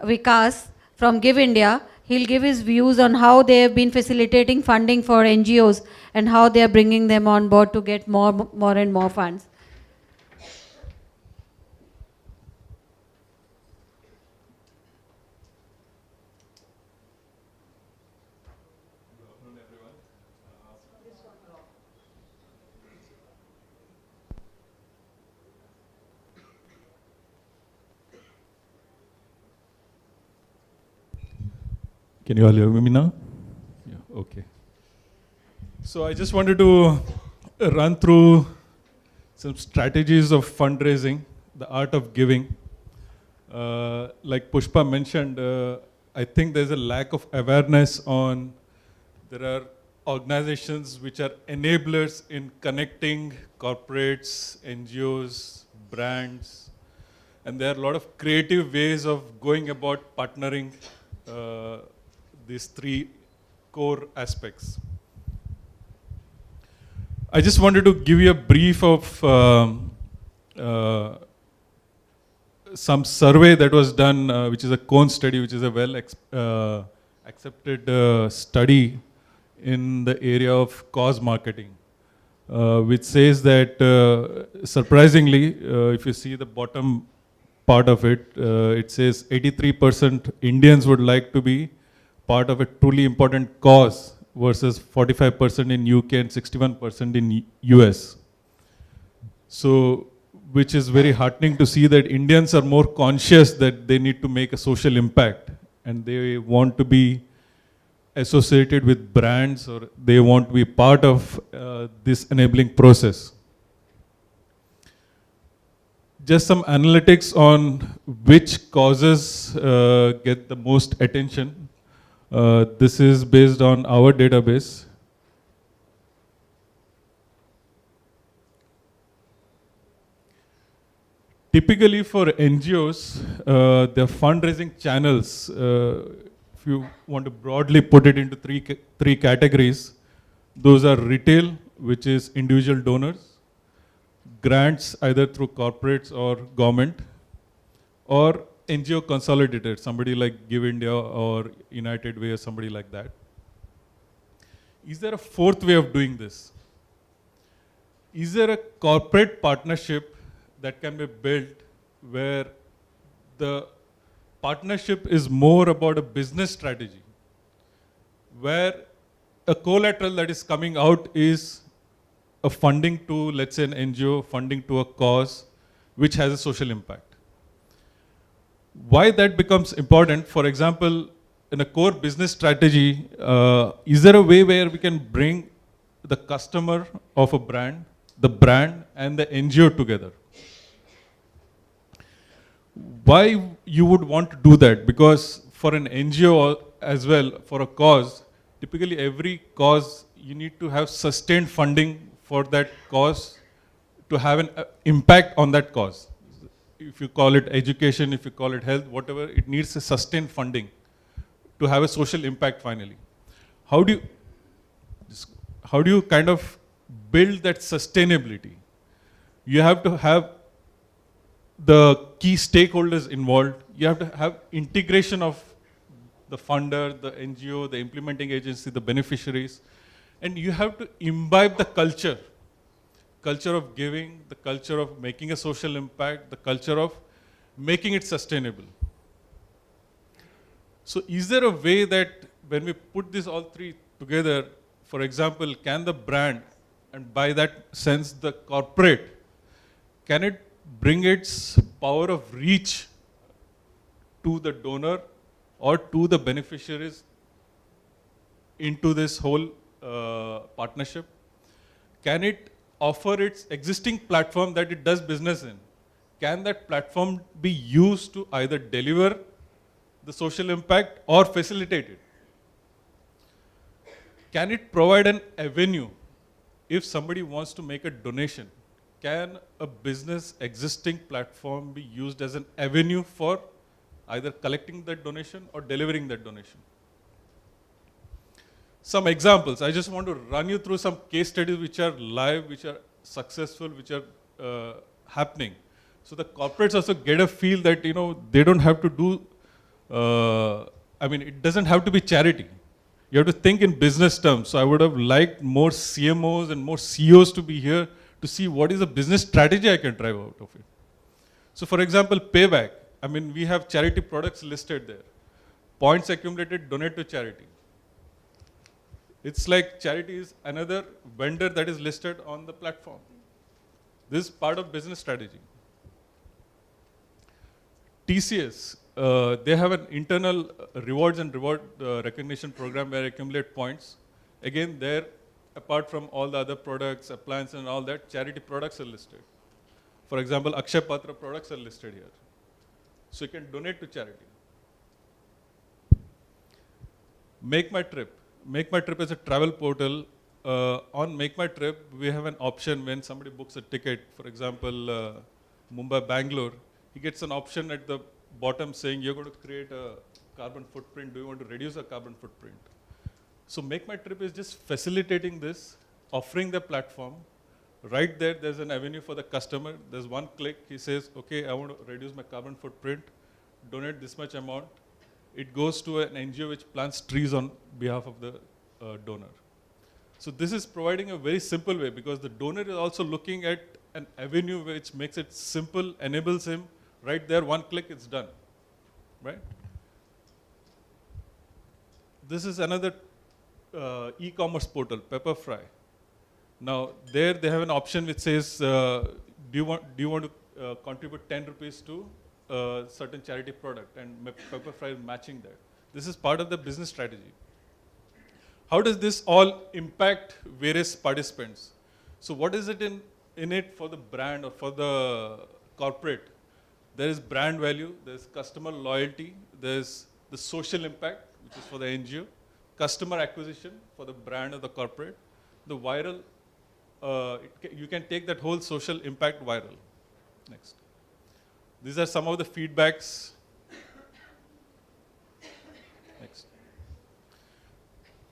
Vikas from Give India. He'll give his views on how they have been facilitating funding for NGOs and how they are bringing them on board to get more and more funds. Can you all hear me now? Yeah, okay. So I just wanted to run through some strategies of fundraising, the art of giving. Like Pushpa mentioned, I think there's a lack of awareness on, there are organizations which are enablers in connecting corporates, NGOs, brands, and there are a lot of creative ways of going about partnering these three core aspects. I just wanted to give you a brief of some survey that was done, which is a Cone study, which is a well accepted study in the area of cause marketing, which says that surprisingly, if you see the bottom part of it, it says 83% Indians would like to be part of a truly important cause versus 45% in UK and 61% in US. So, which is very heartening to see that Indians are more conscious that they need to make a social impact and they want to be associated with brands or they want to be part of this enabling process. Just some analytics on which causes get the most attention. This is based on our database. Typically for NGOs, their fundraising channels, if you want to broadly put it into three categories, those are retail, which is individual donors, grants either through corporates or government, or NGO consolidated, somebody like Give India or United Way or somebody like that. Is there a fourth way of doing this? Is there a corporate partnership that can be built where the partnership is more about a business strategy, where a collateral that is coming out is a funding to, let's say, an NGO, funding to a cause which has a social impact? Why that becomes important, for example, in a core business strategy, is there a way where we can bring the customer of a brand, the brand and the NGO together? Why you would want to do that? Because for an NGO as well, for a cause, typically every cause you need to have sustained funding for that cause to have an impact on that cause. If you call it education, if you call it health, whatever, it needs a sustained funding to have a social impact finally. How do you kind of build that sustainability? You have to have the key stakeholders involved. You have to have integration of the funder, the NGO, the implementing agency, the beneficiaries. And you have to imbibe the culture of giving, the culture of making a social impact, the culture of making it sustainable. So is there a way that when we put these all three together, for example, can the brand, and by that sense the corporate, can it bring its power of reach to the donor or to the beneficiaries into this whole partnership? Can it offer its existing platform that it does business in? Can that platform be used to either deliver the social impact or facilitate it? Can it provide an avenue if somebody wants to make a donation? Can a business existing platform be used as an avenue for either collecting that donation or delivering that donation? Some examples. I just want to run you through some case studies which are live, which are successful, which are happening. So the corporates also get a feel that, you know, they don't have to do, it doesn't have to be charity. You have to think in business terms. So I would have liked more CMOs and more CEOs to be here to see what is the business strategy I can drive out of it. So for example, payback. We have charity products listed there. Points accumulated, donate to charity. It's like charity is another vendor that is listed on the platform. This is part of business strategy. TCS, they have an internal rewards and reward recognition program where I accumulate points. Again, there, apart from all the other products, appliances and all that, charity products are listed. For example, Akshay Patra products are listed here. So you can donate to charity. Make My Trip. Make My Trip is a travel portal. On Make My Trip, we have an option when somebody books a ticket, for example, Mumbai, Bangalore, he gets an option at the bottom saying, you're going to create a carbon footprint. Do you want to reduce a carbon footprint? So Make My Trip is just facilitating this, offering the platform. Right there, there's an avenue for the customer. There's one click. He says, okay, I want to reduce my carbon footprint. Donate this much amount. It goes to an NGO which plants trees on behalf of the donor. So this is providing a very simple way because the donor is also looking at an avenue which makes it simple, enables him. Right there, one click, it's done. Right? This is another e-commerce portal, Pepperfry. Now, there they have an option which says, do you want to contribute 10 rupees to a certain charity product, and Pepperfry is matching that. This is part of the business strategy. How does this all impact various participants? So what is it in it for the brand or for the corporate? There is brand value, there's customer loyalty, there's the social impact, which is for the NGO, customer acquisition for the brand or the corporate, the viral, you can take that whole social impact viral. Next. These are some of the feedbacks. Next.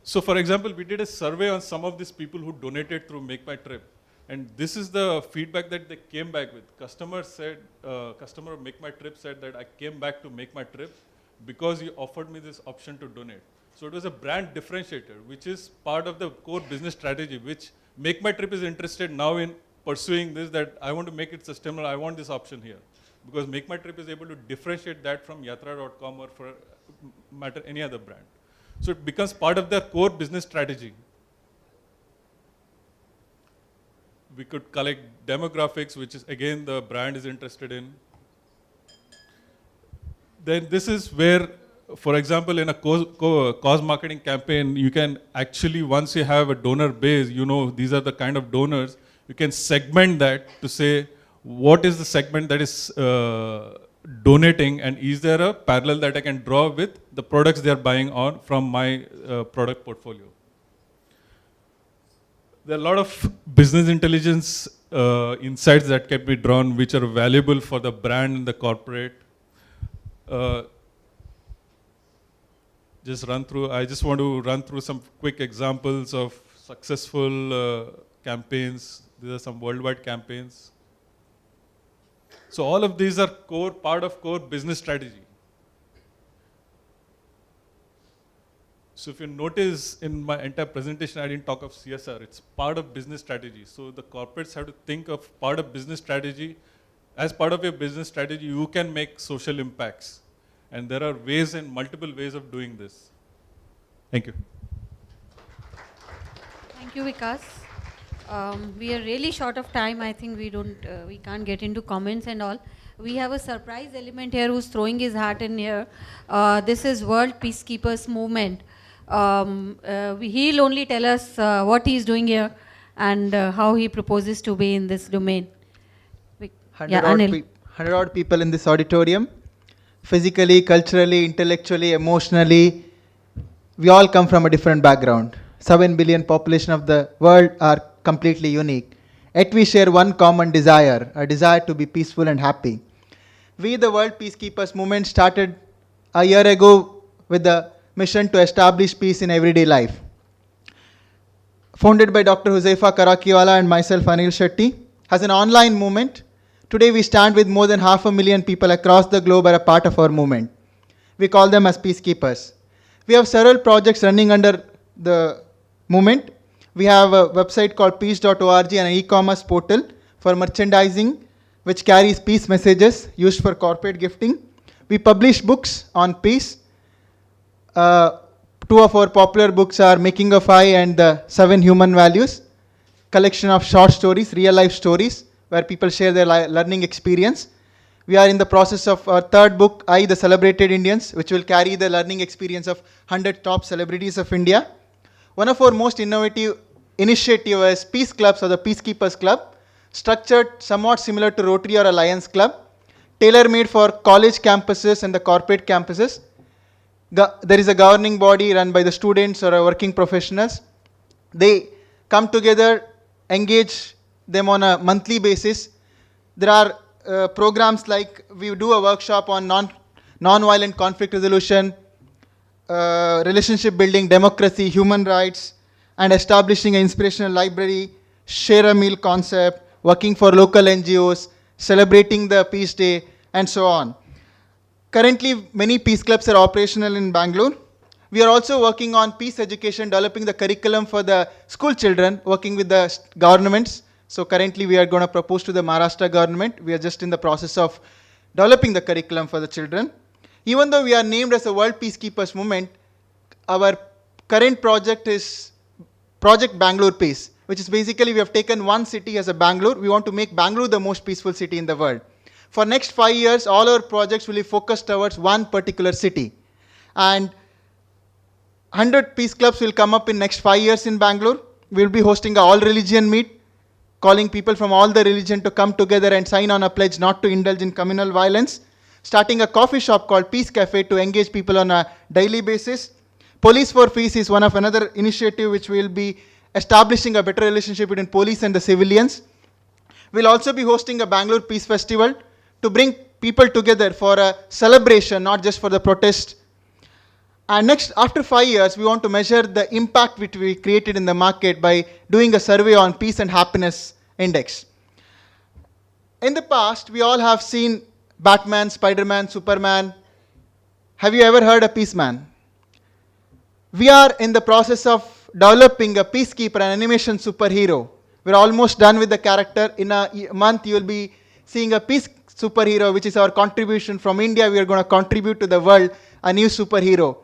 So for example, we did a survey on some of these people who donated through Make My Trip. And this is the feedback that they came back with. Customer of Make My Trip said that I came back to Make My Trip because you offered me this option to donate. So it was a brand differentiator, which is part of the core business strategy, which Make My Trip is interested now in pursuing this, that I want to make it sustainable, I want this option here. Because Make My Trip is able to differentiate that from Yatra.com or for matter any other brand. So it becomes part of their core business strategy. We could collect demographics, which is again the brand is interested in. Then this is where, for example, in a cause marketing campaign, you can actually, once you have a donor base, you know these are the kind of donors, you can segment that to say, what is the segment that is donating, and is there a parallel that I can draw with the products they are buying on from my product portfolio? There are a lot of business intelligence insights that can be drawn, which are valuable for the brand and the corporate. I just want to run through some quick examples of successful campaigns. These are some worldwide campaigns. So all of these are part of core business strategy. So if you notice in my entire presentation, I didn't talk of CSR. It's part of business strategy. So the corporates have to think of part of business strategy. As part of your business strategy, you can make social impacts. And there are ways and multiple ways of doing this. Thank you. Thank you, Vikas. We are really short of time. I think we can't get into comments and all. We have a surprise element here who's throwing his hat in here. This is World Peacekeepers Movement. He'll only tell us what he's doing here and how he proposes to be in this domain. 100 odd people in this auditorium. Physically, culturally, intellectually, emotionally, we all come from a different background. 7 billion population of the world are completely unique. Yet we share one common desire, a desire to be peaceful and happy. We, the World Peacekeepers Movement, started a year ago with the mission to establish peace in everyday life. Founded by Dr. Huzaifa Karakiwala and myself, Anil Shetty, as an online movement, today we stand with more than 500,000 people across the globe are a part of our movement. We call them as peacekeepers. We have several projects running under the movement. We have a website called peace.org and an e-commerce portal for merchandising, which carries peace messages used for corporate gifting. We publish books on peace. Two of our popular books are Making of I and the 7 Human Values, collection of short stories, real life stories, where people share their learning experience. We are in the process of our third book, I, the Celebrated Indians, which will carry the learning experience of 100 top celebrities of India. One of our most innovative initiatives is Peace Clubs or the Peacekeepers Club, structured somewhat similar to Rotary or a Lions Club, tailor-made for college campuses and the corporate campuses. There is a governing body run by the students or working professionals. They come together, engage them on a monthly basis. There are programs like we do a workshop on non-violent conflict resolution, relationship building, democracy, human rights, and establishing an inspirational library, share a meal concept, working for local NGOs, celebrating the Peace Day, and so on. Currently, many peace clubs are operational in Bangalore. We are also working on peace education, developing the curriculum for the school children, working with the governments. So currently, we are going to propose to the Maharashtra government. We are just in the process of developing the curriculum for the children. Even though we are named as a World Peacekeepers Movement, our current project is Project Bangalore Peace, which is basically we have taken one city as a Bangalore. We want to make Bangalore the most peaceful city in the world. For next 5 years, all our projects will be focused towards one particular city. And 100 peace clubs will come up in next 5 years in Bangalore. We will be hosting an all-religion meet, calling people from all the religion to come together and sign on a pledge not to indulge in communal violence. Starting a coffee shop called Peace Cafe to engage people on a daily basis. Police for Peace is one of another initiative which will be establishing a better relationship between police and the civilians. We'll also be hosting a Bangalore Peace Festival to bring people together for a celebration, not just for the protest. And next, after 5 years, we want to measure the impact which we created in the market by doing a survey on Peace and Happiness Index. In the past, we all have seen Batman, Spider-Man, Superman. Have you ever heard a Peaceman? We are in the process of developing a Peacekeeper, an animation superhero. We're almost done with the character. In a month, you will be seeing a Peace superhero, which is our contribution from India. We are going to contribute to the world a new superhero.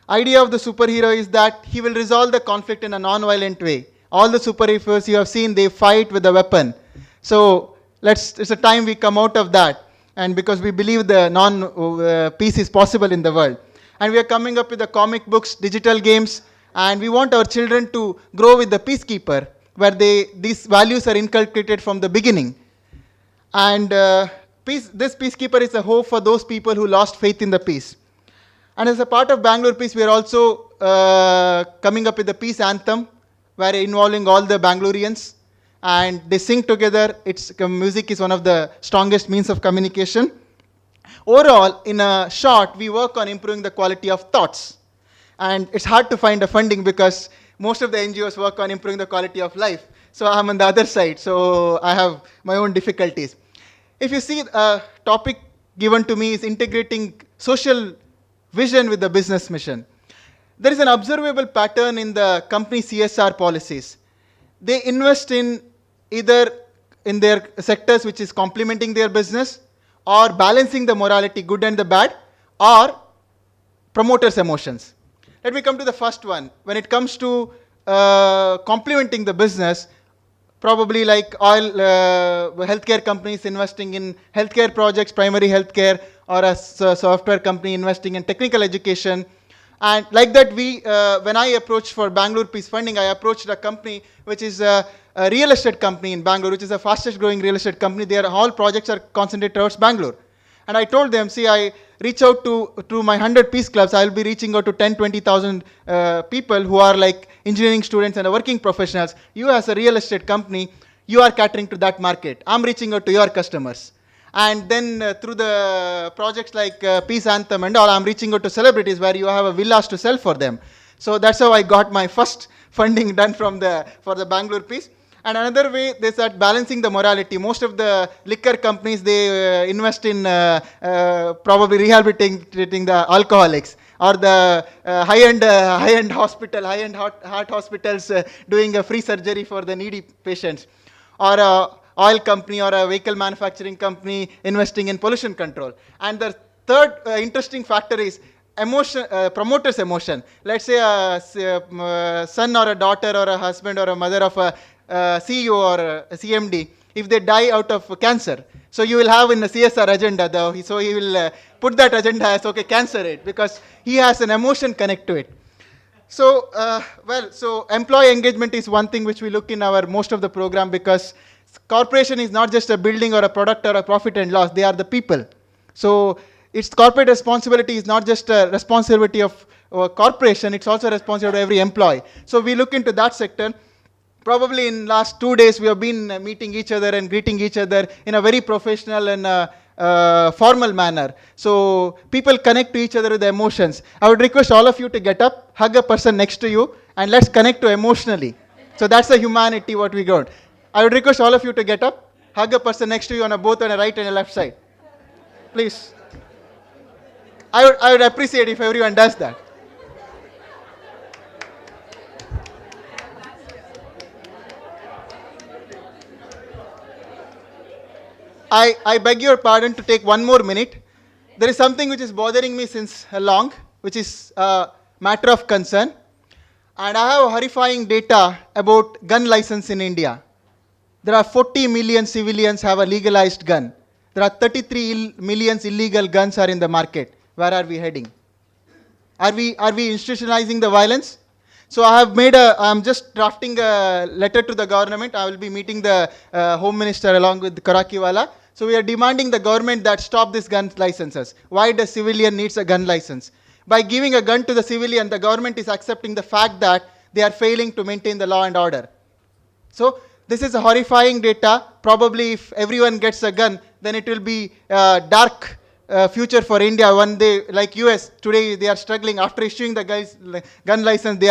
Idea of the superhero is that he will resolve the conflict in a non-violent way. All the superheroes you have seen, they fight with a weapon. So it's a time we come out of that. And because we believe the peace is possible in the world. And we are coming up with the comic books, digital games, and we want our children to grow with the Peacekeeper, where these values are inculcated from the beginning. And this Peacekeeper is a hope for those people who lost faith in the peace. And as a part of Bangalore Peace, we are also coming up with the peace anthem, where involving all the Bangaloreans, and they sing together. Music is one of the strongest means of communication. Overall, in a short, we work on improving the quality of thoughts. And it's hard to find a funding because most of the NGOs work on improving the quality of life. So I'm on the other side, so I have my own difficulties. If you see, a topic given to me is integrating social vision with the business mission. There is an observable pattern in the company CSR policies. They invest in either in their sectors which is complementing their business, or balancing the morality, good and the bad, or promoters' emotions. Let me come to the first one. When it comes to complementing the business, probably like oil, healthcare companies investing in healthcare projects, primary healthcare, or a software company investing in technical education. And like that, when I approached for Bangalore Peace Funding, I approached a company which is a real estate company in Bangalore, which is the fastest growing real estate company. All projects are concentrated towards Bangalore. And I told them, see, I reach out to my 100 peace clubs, I will be reaching out to 10-20,000 people who are like engineering students and working professionals. You as a real estate company, you are catering to that market. I'm reaching out to your customers. And then through the projects like Peace Anthem and all, I'm reaching out to celebrities where you have a villas to sell for them. So that's how I got my first funding done for the Bangalore Peace. And another way is that balancing the morality. Most of the liquor companies, they invest in probably rehabilitating the alcoholics, or the high-end heart hospitals doing a free surgery for the needy patients, or a oil company or a vehicle manufacturing company investing in pollution control. And the third interesting factor is promoter's emotion. Let's say a son or a daughter or a husband or a mother of a CEO or a CMD, if they die out of cancer, so you will have in the CSR agenda, so he will put that agenda as, okay, cancer it, because he has an emotion connect to it. So, so employee engagement is one thing which we look in most of the program, because corporation is not just a building or a product or a profit and loss, they are the people. So its corporate responsibility is not just a responsibility of a corporation, it's also a responsibility of every employee. So we look into that sector. Probably in last 2 days, we have been meeting each other and greeting each other in a very professional and formal manner. So people connect to each other with the emotions. I would request all of you to get up, hug a person next to you, and let's connect to emotionally. So that's the humanity what we got. I would request all of you to get up, hug a person next to you on both on the right and the left side. Please. I would appreciate if everyone does that. I beg your pardon to take 1 more minute. There is something which is bothering me since long, which is a matter of concern. And I have horrifying data about gun license in India. There are 40 million civilians have a legalized gun. There are 33 million illegal guns are in the market. Where are we heading? Are we institutionalizing the violence? So I'm just drafting a letter to the government. I will be meeting the Home Minister along with Karakiwala. So we are demanding the government that stop these gun licenses. Why does civilian needs a gun license? by giving a gun to the civilian, the government is accepting the fact that they are failing to maintain the law and order. So this is a horrifying data. Probably if everyone gets a gun, then it will be a dark future for India. One day, like US, today they are struggling. After issuing the gun license,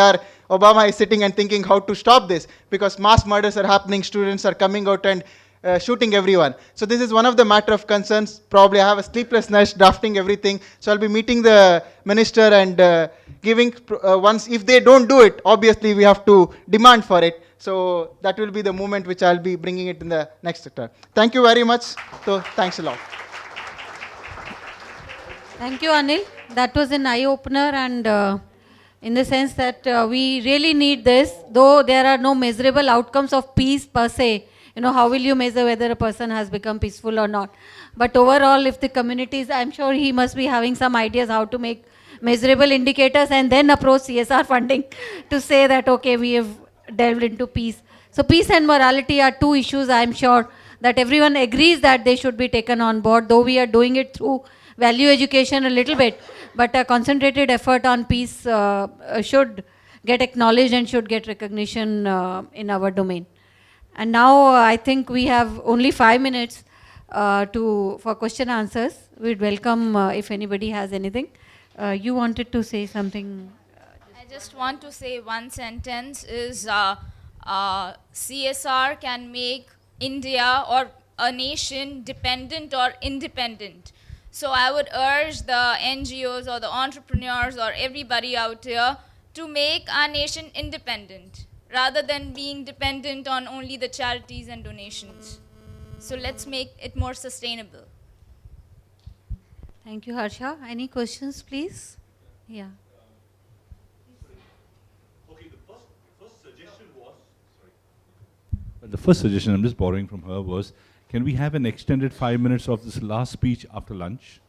Obama is sitting and thinking how to stop this, because mass murders are happening, students are coming out and shooting everyone. So this is one of the matter of concerns. Probably I have a sleepless night drafting everything. So I'll be meeting the minister and giving, once, if they don't do it, obviously we have to demand for it. So that will be the moment which I'll be bringing it in the next sector. Thank you very much. So thanks a lot. Thank you, Anil. That was an eye-opener, and in the sense that we really need this, though there are no measurable outcomes of peace per se. You know, how will you measure whether a person has become peaceful or not? But overall, if the communities, I'm sure he must be having some ideas how to make measurable indicators and then approach CSR funding to say that, okay, we have delved into peace. So peace and morality are two issues I'm sure that everyone agrees that they should be taken on board, though we are doing it through value education a little bit, but a concentrated effort on peace should get acknowledged and should get recognition in our domain. And now I think we have only 5 minutes for question answers. We'd welcome if anybody has anything. You wanted to say something? I just want to say one sentence is CSR can make India or a nation dependent or independent. So I would urge the NGOs or the entrepreneurs or everybody out here to make our nation independent rather than being dependent on only the charities and donations. So let's make it more sustainable. Thank you, Harsha. Any questions, please? Yeah. Okay, the first suggestion was, the first suggestion, I'm just borrowing from her, was, can we have an extended 5 minutes of this last speech after lunch?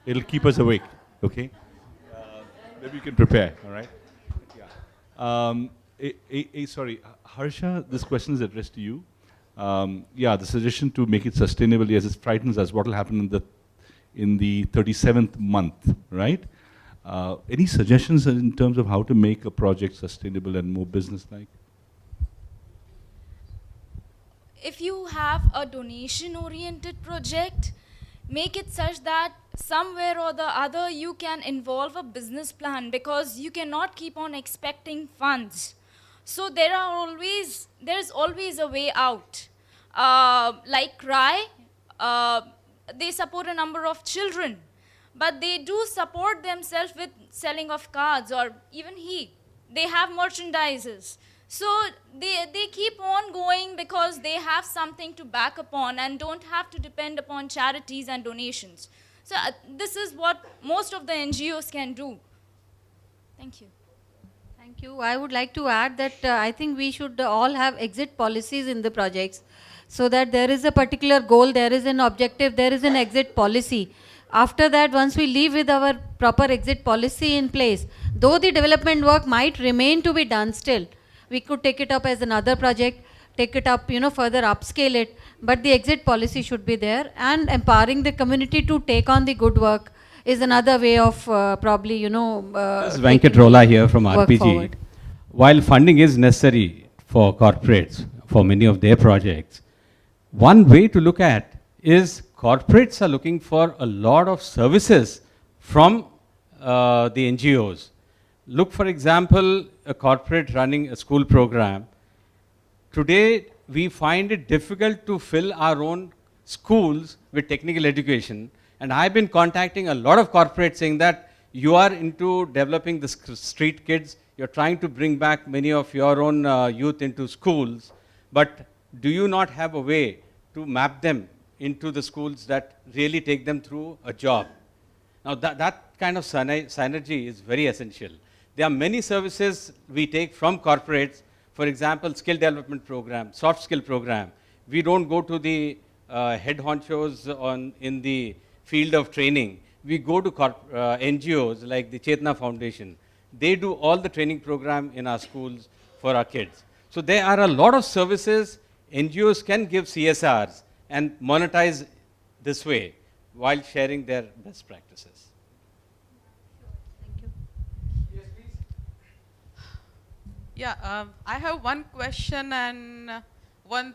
It'll keep us awake, okay? Maybe you can prepare, all right? Yeah. Sorry, Harsha, this question is addressed to you. Yeah, the suggestion to make it sustainable, yes, it frightens us. What will happen in the 37th month, right? Any suggestions in terms of how to make a project sustainable and more business-like? If you have a donation-oriented project, make it such that somewhere or the other you can involve a business plan, because you cannot keep on expecting funds. So there's always a way out. Like CRY, they support a number of children, but they do support themselves with selling of cards, or even they have merchandises. So they keep on going because they have something to back upon and don't have to depend upon charities and donations. So this is what most of the NGOs can do. Thank you. Thank you. I would like to add that I think we should all have exit policies in the projects, so that there is a particular goal, there is an objective, there is an exit policy. After that, once we leave with our proper exit policy in place, though the development work might remain to be done still, we could take it up as another project, take it up, further upscale it, but the exit policy should be there, and empowering the community to take on the good work is another way of probably, This is Venkat Rola here from RPG. Forward. While funding is necessary for corporates, for many of their projects, one way to look at is corporates are looking for a lot of services from the NGOs. Look, for example, a corporate running a school program. Today, we find it difficult to fill our own schools with technical education. And I've been contacting a lot of corporates saying that you are into developing the street kids, you're trying to bring back many of your own youth into schools, but do you not have a way to map them into the schools that really take them through a job? Now that kind of synergy is very essential. There are many services we take from corporates, for example, skill development program, soft skill program. We don't go to the head honchos in the field of training. We go to NGOs like the Chetna Foundation. They do all the training program in our schools for our kids. So there are a lot of services NGOs can give CSRs and monetize this way while sharing their best practices. Thank you. Yeah, I have one question and one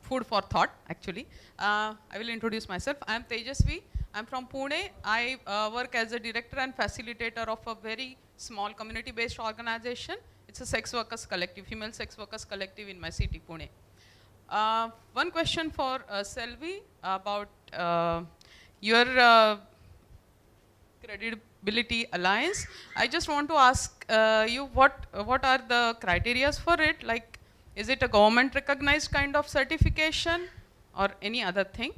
food for thought, actually. I will introduce myself. I am Tejasvi. I'm from Pune. I work as a director and facilitator of a very small community-based organization. It's a sex workers collective, female sex workers collective in my city, Pune. One question for Selvi about your Credibility Alliance. I just want to ask you what are the criteria for it? Like, is it a government recognized kind of certification or any other thing?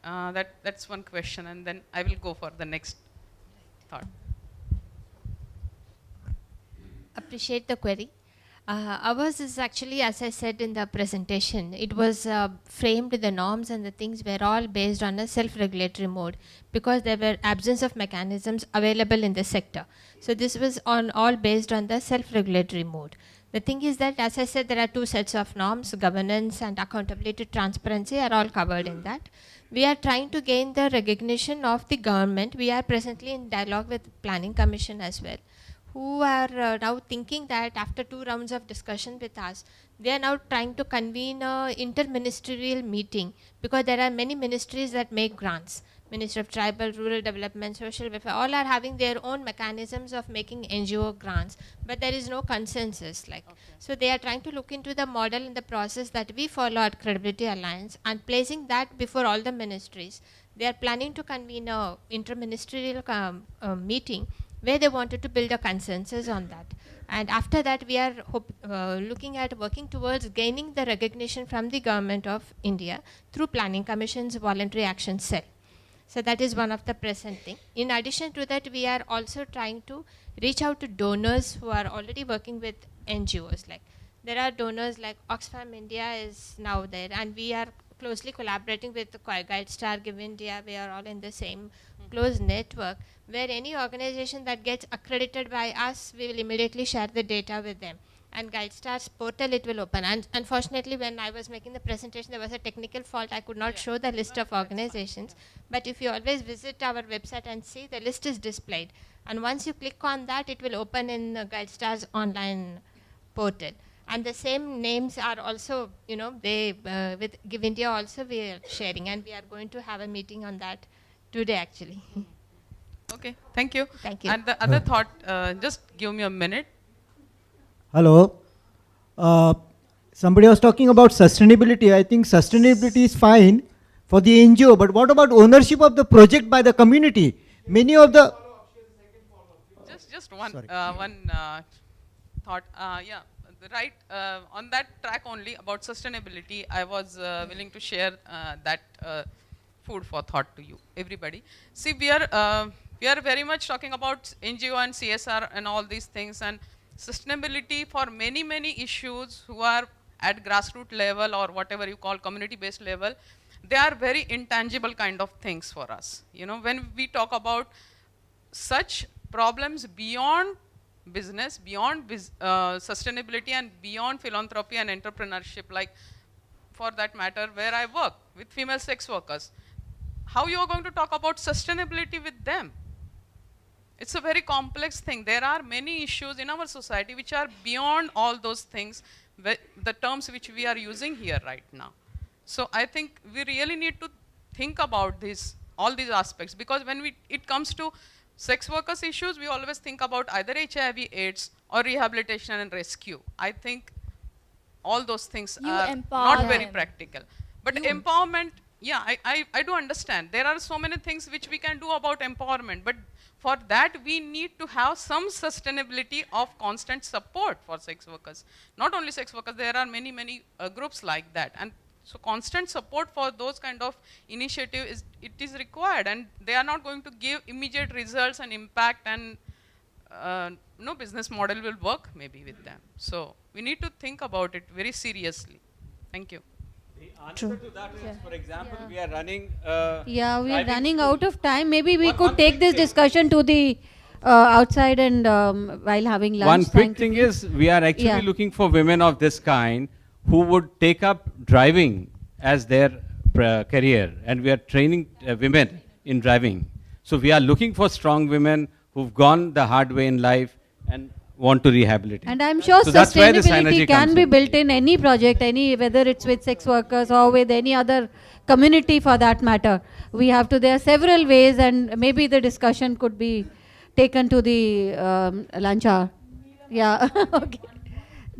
That's one question, and then I will go for the next thought. Appreciate the query. Ours is actually, as I said in the presentation, it was framed, the norms and the things were all based on a self-regulatory mode because there were absence of mechanisms available in the sector. So this was all based on the self-regulatory mode. The thing is that, as I said, there are two sets of norms, governance and accountability, transparency are all covered in that. We are trying to gain the recognition of the government. We are presently in dialogue with Planning Commission as well, who are now thinking that after 2 rounds of discussion with us, they are now trying to convene a interministerial meeting because there are many ministries that make grants. Ministry of Tribal, Rural Development, Social Welfare, all are having their own mechanisms of making NGO grants, but there is no consensus. So they are trying to look into the model and the process that we follow at Credibility Alliance and placing that before all the ministries. They are planning to convene a interministerial meeting where they wanted to build a consensus on that. And after that, we are looking at working towards gaining the recognition from the Government of India through Planning Commission's Voluntary Action Cell. So that is one of the present thing. In addition to that, we are also trying to reach out to donors who are already working with NGOs. Like there are donors like Oxfam India is now there, and we are closely collaborating with the GuideStar, Give India. We are all in the same close network, where any organization that gets accredited by us, we will immediately share the data with them. And GuideStar's portal, it will open. And unfortunately, when I was making the presentation, there was a technical fault. I could not show the list of organizations. But if you always visit our website and see, the list is displayed. And once you click on that, it will open in GuideStar's online portal. And the same names are also, with Give India also we are sharing. And we are going to have a meeting on that today, actually. Okay, thank you. Thank you. And the other thought, just give me a minute. Hello. Somebody was talking about sustainability. I think sustainability is fine for the NGO, but what about ownership of the project by the community? Many of the... Just one thought. Yeah, right. On that track only about sustainability, I was willing to share that food for thought to you, everybody. See, we are very much talking about NGO and CSR and all these things, and sustainability for many, many issues who are at grassroots level or whatever you call community-based level, they are very intangible kind of things for us. When we talk about such problems beyond business, beyond sustainability and beyond philanthropy and entrepreneurship, like for that matter, where I work with female sex workers, how you are going to talk about sustainability with them? It's a very complex thing. There are many issues in our society which are beyond all those things, the terms which we are using here right now. So I think we really need to think about all these aspects, because when it comes to sex workers issues, we always think about either HIV, AIDS or rehabilitation and rescue. I think all those things are not very practical. But empowerment, yeah, I do understand. There are so many things which we can do about empowerment, but for that we need to have some sustainability of constant support for sex workers. Not only sex workers, there are many, many groups like that. And so constant support for those kind of initiative is required, and they are not going to give immediate results and impact, and no business model will work maybe with them. So we need to think about it very seriously. Thank you. The answer to that is, for example, we are running... we are running out of time. Maybe we could take this discussion to the outside and while having lunch. One quick thing is, we are actually looking for women of this kind who would take up driving as their career, and we are training women in driving. So we are looking for strong women who've gone the hard way in life, and want to rehabilitate. And I'm sure So that's where the sustainability synergy can comes be in. built in any project, whether it's with sex workers or with any other community for that matter. There are several ways, and maybe the discussion could be taken to the lunch hour. Yeah, okay.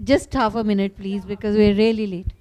Just half a minute, please, because we're really late.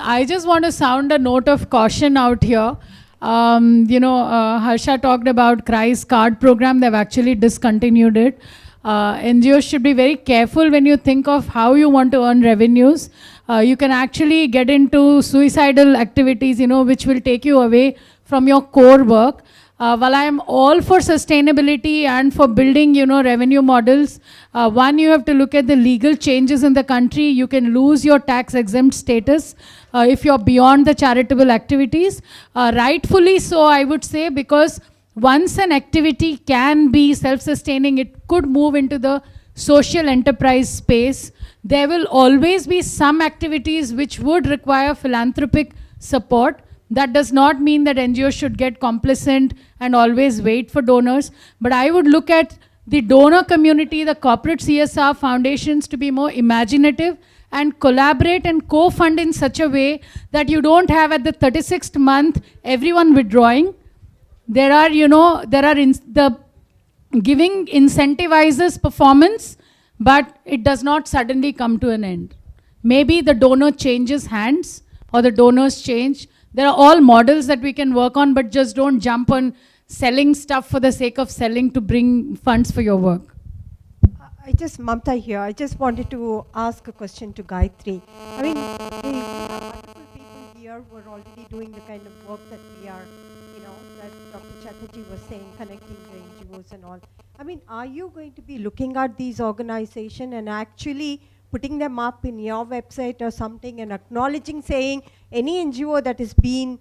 I just want to sound a note of caution out here. Harsha talked about CRISE card program. They've actually discontinued it. NGOs should be very careful when you think of how you want to earn revenues. You can actually get into suicidal activities, which will take you away from your core work. While I am all for sustainability and for building, revenue models, one, you have to look at the legal changes in the country. You can lose your tax exempt status if you're beyond the charitable activities. Rightfully so, I would say, because once an activity can be self-sustaining, it could move into the social enterprise space. There will always be some activities which would require philanthropic support. That does not mean that NGOs should get complacent and always wait for donors. But I would look at the donor community, the corporate CSR foundations to be more imaginative and collaborate and co-fund in such a way that you don't have at the 36th month everyone withdrawing. The giving incentivizes performance, but it does not suddenly come to an end. Maybe the donor changes hands or the donors change. There are all models that we can work on, but just don't jump on selling stuff for the sake of selling to bring funds for your work. Mamta here. I just wanted to ask a question to Gayatri. I mean, the wonderful people here who are already doing the kind of work that we are, that Dr. Chatterjee was saying, connecting the NGOs and all. I mean, are you going to be looking at these organizations and actually putting them up in your website or something and acknowledging, saying any NGO that has been,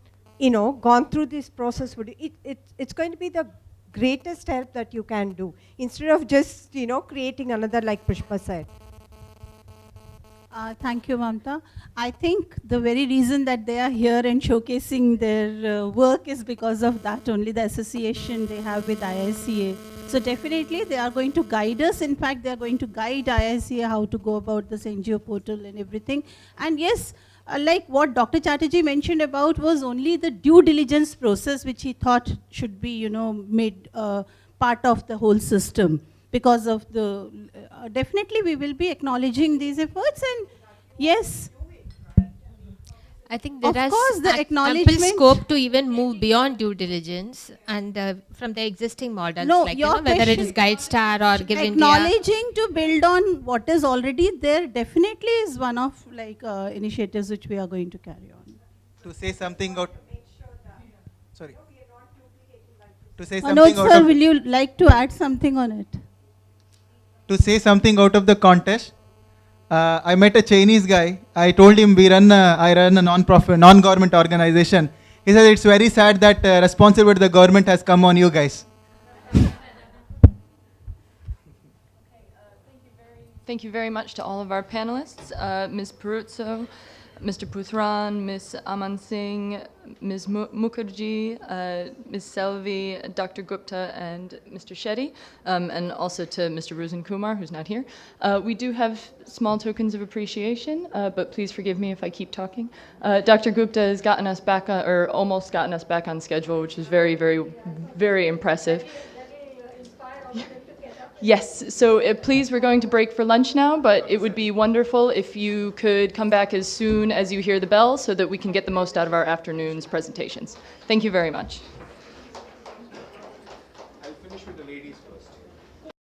gone through this process, it's going to be the greatest help that you can do, instead of just, creating another, like Pushpa said. Thank you, Mamta. I think the very reason that they are here and showcasing their work is because of that only, the association they have with IICA. So definitely they are going to guide us. In fact, they are going to guide IICA how to go about this NGO portal and everything. And yes, like what Dr. Chatterjee mentioned about was only the due diligence process, which he thought should be, made part of the whole system. Because of the, definitely we will be acknowledging these efforts, and yes. I think there is ample scope to even move beyond due diligence and from the existing models, like whether it is GuideStar or Give India. Acknowledging to build on what is already there definitely is one of initiatives which we are going to carry on. To say something out. Sorry. To say something Manoj sir, will you like to add something on it? To say something out of the contest, I met a Chinese guy. I told him I run a non-profit, non-government organization. He said it's very sad that responsibility of the government has come on you guys. Thank you very much to all of our panelists, Ms. Peruzzo, Mr. Puthran, Ms. Aman Singh, Ms. Mukherjee, Ms. Selvey, Dr. Gupta, and Mr. Shetty, and also to Mr. Ruzen Kumar, who's not here. We do have small tokens of appreciation, but please forgive me if I keep talking. Dr. Gupta has gotten us back on, or almost gotten us back on schedule, which is very, very, very impressive. Yes, so please, we're going to break for lunch now, but it would be wonderful if you could come back as soon as you hear the bell so that we can get the most out of our afternoon's presentations. Thank you very much. I'll finish with the ladies first.